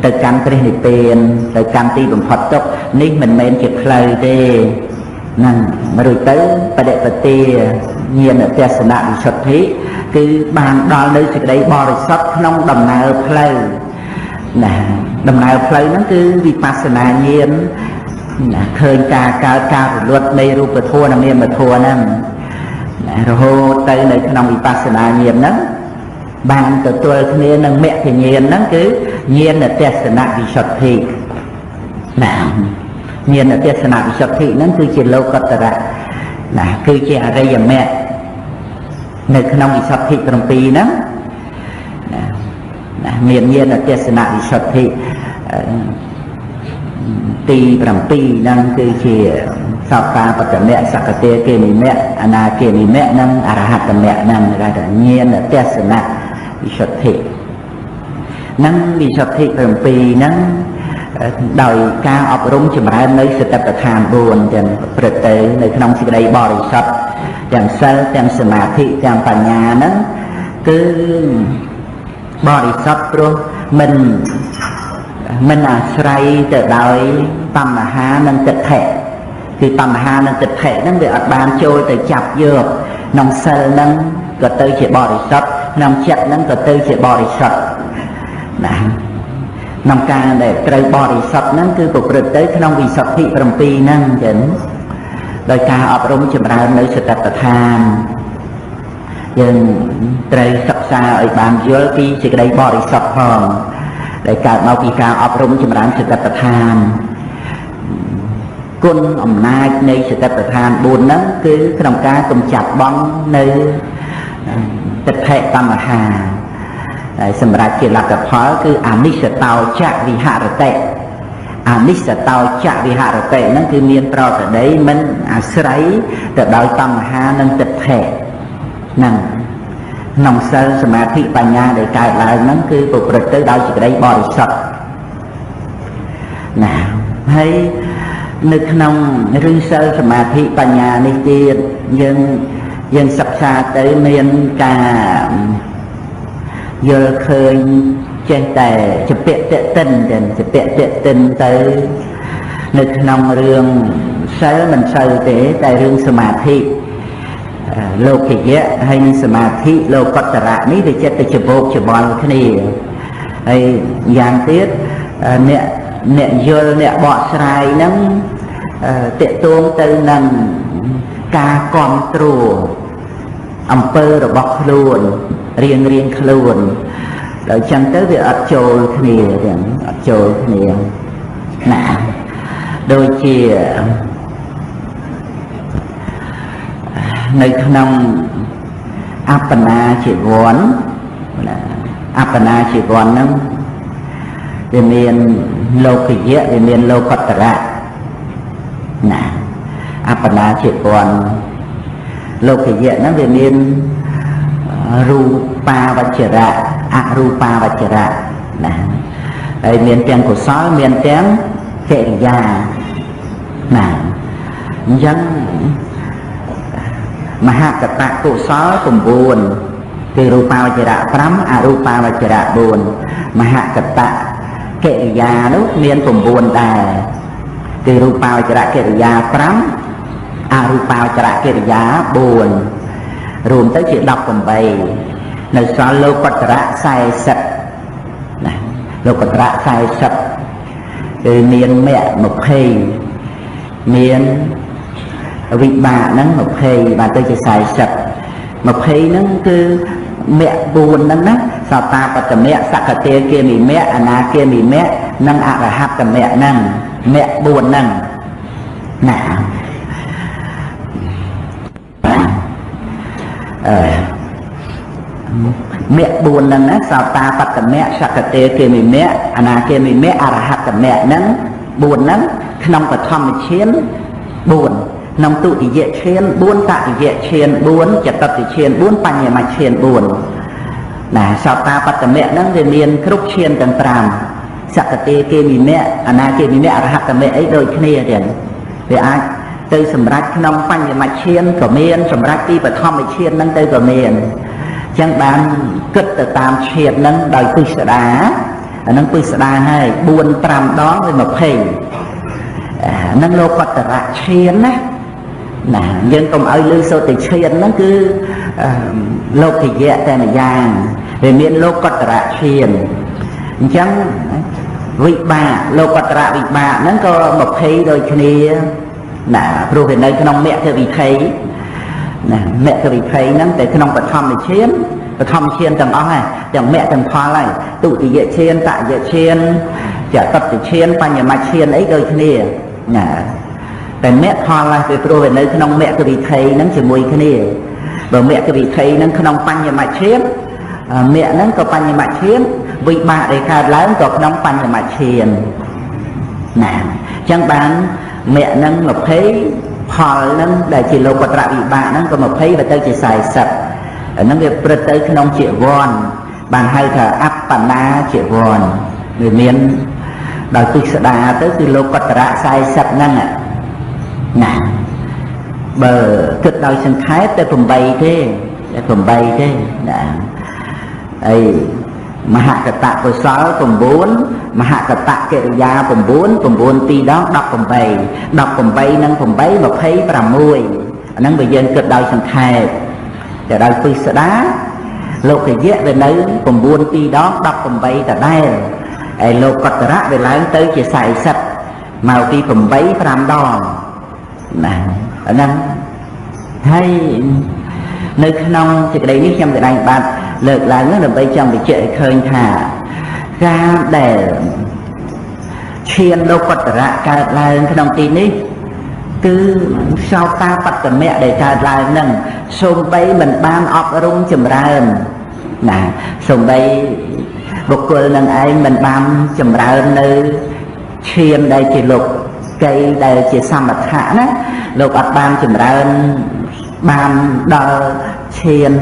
Speaker 1: từ căn cái này tiền từ căn ti bằng Phật chốc ní mình men chụp lời đi năng mà rồi tới bà đệ Phật ti nhiên ở tia sơn nạn sạch thế cứ bàn đo nơi sự đây bò sạch nông đầm nào play đầm nào play nó cứ vipassana nhiên khơi ca luật đây rùa bờ thua nằm niệm bờ thua nè rồi hô tới nơi nông vipassana nhiên đó bàn từ tôi kia nâng mẹ thì nhiên nó cứ nhiên là tia sơn nạn vì sạch thị nhiên là tia sơn nạn vì sạch thị nó cứ chỉ lâu cất ra cứ chỉ ở đây là mẹ nơi không bị sạch thị trong pi đó miền nhiên là tia sơn nạn vì sạch thị ti trong pi năng cứ chỉ sau ta bắt đầu mẹ sắc tia kia mẹ ana kia mẹ năng arahat mẹ năng ra nhiên là tia sơn nạn vì sạch thị năng vì sạch thị trong pi năng đời ca ọp rung chùm ra nơi sự tập tham buồn chẳng bật tới nơi không sự đây bò sạch chẳng sơ chẳng sự mạ thị chẳng bà nhà nó cứ bò sạch rồi mình sray từ đời tâm hà nâng tịch thể thì tâm hà nâng tịch thể nó bị ở bàn trôi từ chập dược nông sơ nâng có tới chỉ bò sạch nông chặt nâng có tới chỉ bò sạch nông ca để trời bò sạch nâng cứ cục rực tới nông vì sạch thị trong pi nâng chỉnh đời ca ọp rung chùm ra nơi sự tập tham nhưng trời sạch xa ở bàn dưới khi sự đây bò sạch hòn để cả mau kỳ ca ọp rung chùm ra sự tập tham quân ẩm nai nơi sự tập tham buồn nâng cứ nông ca cùng chặt bóng nơi tịch hệ tâm hà sầm ra chỉ là cái phở cứ anisha tao chạ vì hạ rồi tệ anisha tao chạ vì hạ rồi tệ nó cứ miên pro ở đấy mình sấy từ đôi tâm ha nâng tịch thể năng nòng sơ samadhi bành nhà để cài lại nó cứ bộ lực tới đâu chỉ đây bò sập nào hay nước nòng rư sơ samadhi bành nhà này kia dân sập xa tới miền cả giờ khơi trên tề chụp tệ tinh tới nước nòng rương sơ mình sơ tế tại rương samadhi lô kỳ ghé hay samadhi lô cốt tara ní thì chết tới chụp bộ chụp bòn cái này hay giang tiết nè dơ nè bọ sài nắng tệ tuông từ nằng ca con trù âm pơ rồi bọc luôn riêng luôn rồi chẳng tới việc ập trồi cái này ập trồi cái này nè đôi khi nơi trong apana chỉ vốn apana chỉ vốn nó về miền lô kỳ dễ về miền lô cốt tara nè apana chỉ vốn lô kỳ dễ nó về miền rupa vajra arupa vajra nè đây miền tiếng của sói miền tiếng kệ già nè dân Mahakata cụ sói cùng buồn từ rupa vajra pram arupa vajra buồn Mahakata kệ già lúc miền cùng buồn đà từ rupa vajra kệ già pram arupa vajra kệ già buồn rùm tới chuyện đọc cùng bày nơi xóa lô cốt tara sai sạch lô cốt tara sai sạch từ miền mẹ một khi miền vị bà nắng một khi bà tôi chỉ xài sạch một khi nó cứ mẹ buồn nó sao ta bắt mẹ sạc kia kia mì mẹ ana kia mì mẹ năng ạ là hạt mẹ năng mẹ buồn năng nè mẹ buồn năng á sao ta bắt mẹ sạc kia kia mì mẹ ana kia mì mẹ ạ là hạt mẹ năng buồn năng không có thầm chiến buồn nông tụ thì dễ chiên buôn tạ thì dễ chiên buôn chặt tập thì chiên buôn bánh nhà mà chiên buồn là sao ta bắt mẹ nó về miền khúc chiên tầng tràm sạc tê kê mì mẹ ana kê mì mẹ hạt mẹ ấy đôi kia liền vì ai từ sầm rách nông bánh nhà mà chiên của miền sầm rách đi và thom thì chiên nâng tới của miền chẳng bán cất từ tam chiên nâng đòi quy sợ đá nâng quy sợ đá hay buôn tràm đó với một hình nâng lô cốt tara chiên á nè nhưng công ơi lưu sâu thì chiên nó cứ lô thì dễ tay mà giang về miền lô cốt tara chiên chẳng vị bà lô cốt tara vị bà nó có một khi đôi khi nè rồi về nơi con mẹ cái vị thấy nè mẹ cái vị thấy nó để con bật thom thì chiên bật thom chiên tầng ó này chẳng mẹ tầng khoa này tụ thì dễ chiên tại dễ chiên chả tập thì chiên bánh nhà mà chiên ấy đôi khi nèแต่แม่ทอละไปโปรยในขนมแม่ก็บีไทยนั่นจะมวยแค่นี้บ่แม่ก็บีไทยนั่นขนมปังยามาเชียนแม่นั่นก็ปังยามาเชียนวิบากได้ขาดแล้วก็ขนมปังยามาเชียนน่ะจังบานแม่นั่นมาเพ่พอนั่นได้จิโลกตระวิบากนั่นก็มาเพ่ไปเตยจะใส่สัตว์นั่นเรียกประเตยขนมเจียววอนบานให้ค่ะอัปปนาเจียววอนหรือเมียนโดยตุสดาเตยจิโลกตระใส่สัตว์นั่นอ่ะnè bờ cực đôi sân thái tới phần bay thế nè ấy mà hạ cả tạ của sáu phần bốn mà hạ cả tạ kệ gia phần bốn ti đó đọc phần bay nâng phần bay mà thấy và mùi nâng bây giờ cực đôi sân thái để đôi phi sợ đá lục thì dễ về nơi phần bốn ti đó đọc phần bay tại đây ấy lục cọt rã về lái tới chỉ xài sạch màu ti phần bay và đo nè ở năng hay nơi nông thì đây nhất trong cái này bạn lợt là nó là bây trong bị trễ khơi thả ra để chiên đâu có ra cả là cái đồng tin đi cứ sau ta bắt cả mẹ để cả là nâng xông bay mình ban ọc rung chùm ra nè xông bay một cô nâng ai mình ban chùm ra nơi chiên đây chỉ lục cây đây chỉ xăm mặt hạ đó lục ập ban chùm ra ban đo chiên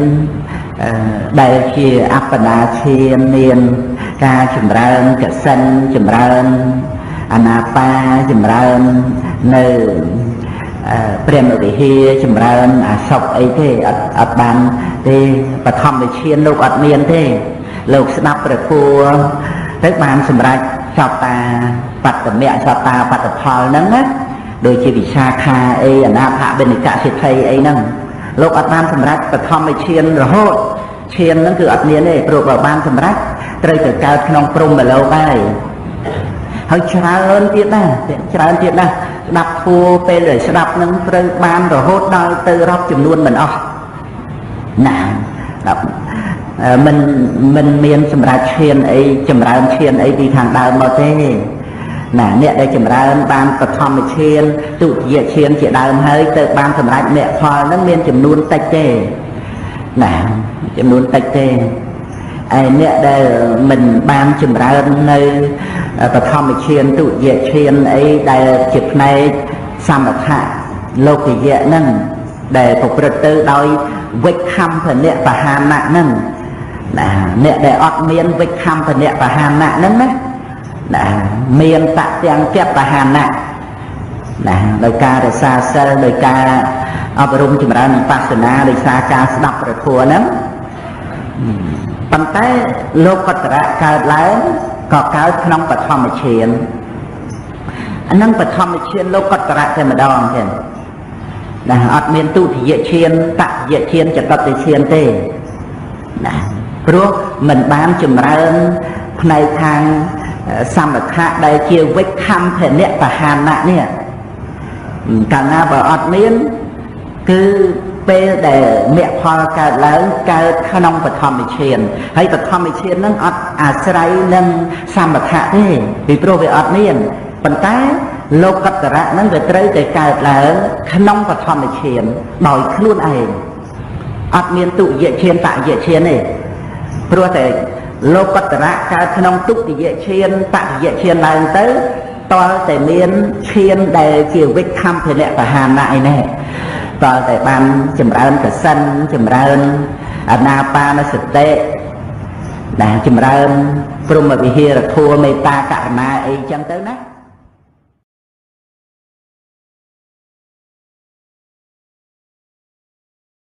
Speaker 1: đại kia áp đá chiên miền ca chùm rơn cả sân chùm rơn anapa chùm rơn nơi Prem ở đây chùm rơn sọc ấy thế ở ban thì và thầm để chiên lục ở miền thế lục snap rồi cua tới ban chùm rơn chọc ta bật mẹ chọc ta bật phò nắng á đôi khi bị xa kha ấy anapa bên cả sẽ thay ấy nâng lục ở ban chùm rơn và thầm để chiên rồi hốt chiên nó cứ ở miền này rồi vào ban chùm rơn trời từ cao trong prum mà lâu bay hơi trơn tiết đó đập phù pe rồi sẽ đập nâng trời ban rồi hốt đôi từ róc chùm luôn mình nè mình miền chùm ra chiên ấy chùm ra chiên ấy đi thằng đào mà thế nè nè đây chùm ra ban tập thom chiên tụ dịa chiên chỉ đào hơi từ ban chùm ra mẹ phò nó miền chùm luôn tách tê nè chùm luôn tách tê ai nè đây mình ban chùm ra nơi tập thom chiên tụ dịa chiên ấy đây chụp này xăm ở thả lô kỳ dịa nâng để phục rực tư đôi vích khăm phần nè và hàn nạ nâng nè để ọt miên vích khăm phần nè và hàn nạ nâng miên tạ tiếng kép và hàn nạ đôi ca để xa sơ đôi ca ở rung chùm ra nâng pasana đôi xa ca đọc rồi thua nâng bằng tay lô cất ra cao lớn có cao nông và thom chiên nâng và thom chiên lô cất ra cái mà đòn kìa ọt miền tu thì dễ chiên tạ dễ chiên cho có thể chiên tê rồi mình bán chùm ra này thang xăm ở khác đây chia với khăm thể nẹ và hàn nạ nè cả nga vào ọt miền cứ bê để mẹ phò cả lớn cả khả nông và thòm chiên hay và thòm chiên nâng ọt sray nâng xăm ở khác thế vì pro về ọt miền bằng cái lô cất ra nâng về tới cái cài là nông và thòm chiên đòi luôn ấy ọt miền tụ dễ chiên tại dễ chiên này pro thể lô cất ra cái nông tụ thì dễ chiên tại dễ chiên là tới to thể miền chiên để kiểu vích khăm thì lẹ và hàn lại này to thể ban chùm ra cả sân chùm ra anapa nó sực tệ chùm ra prum mà bị hia là thua mê ta cả na ấy chẳng tới nè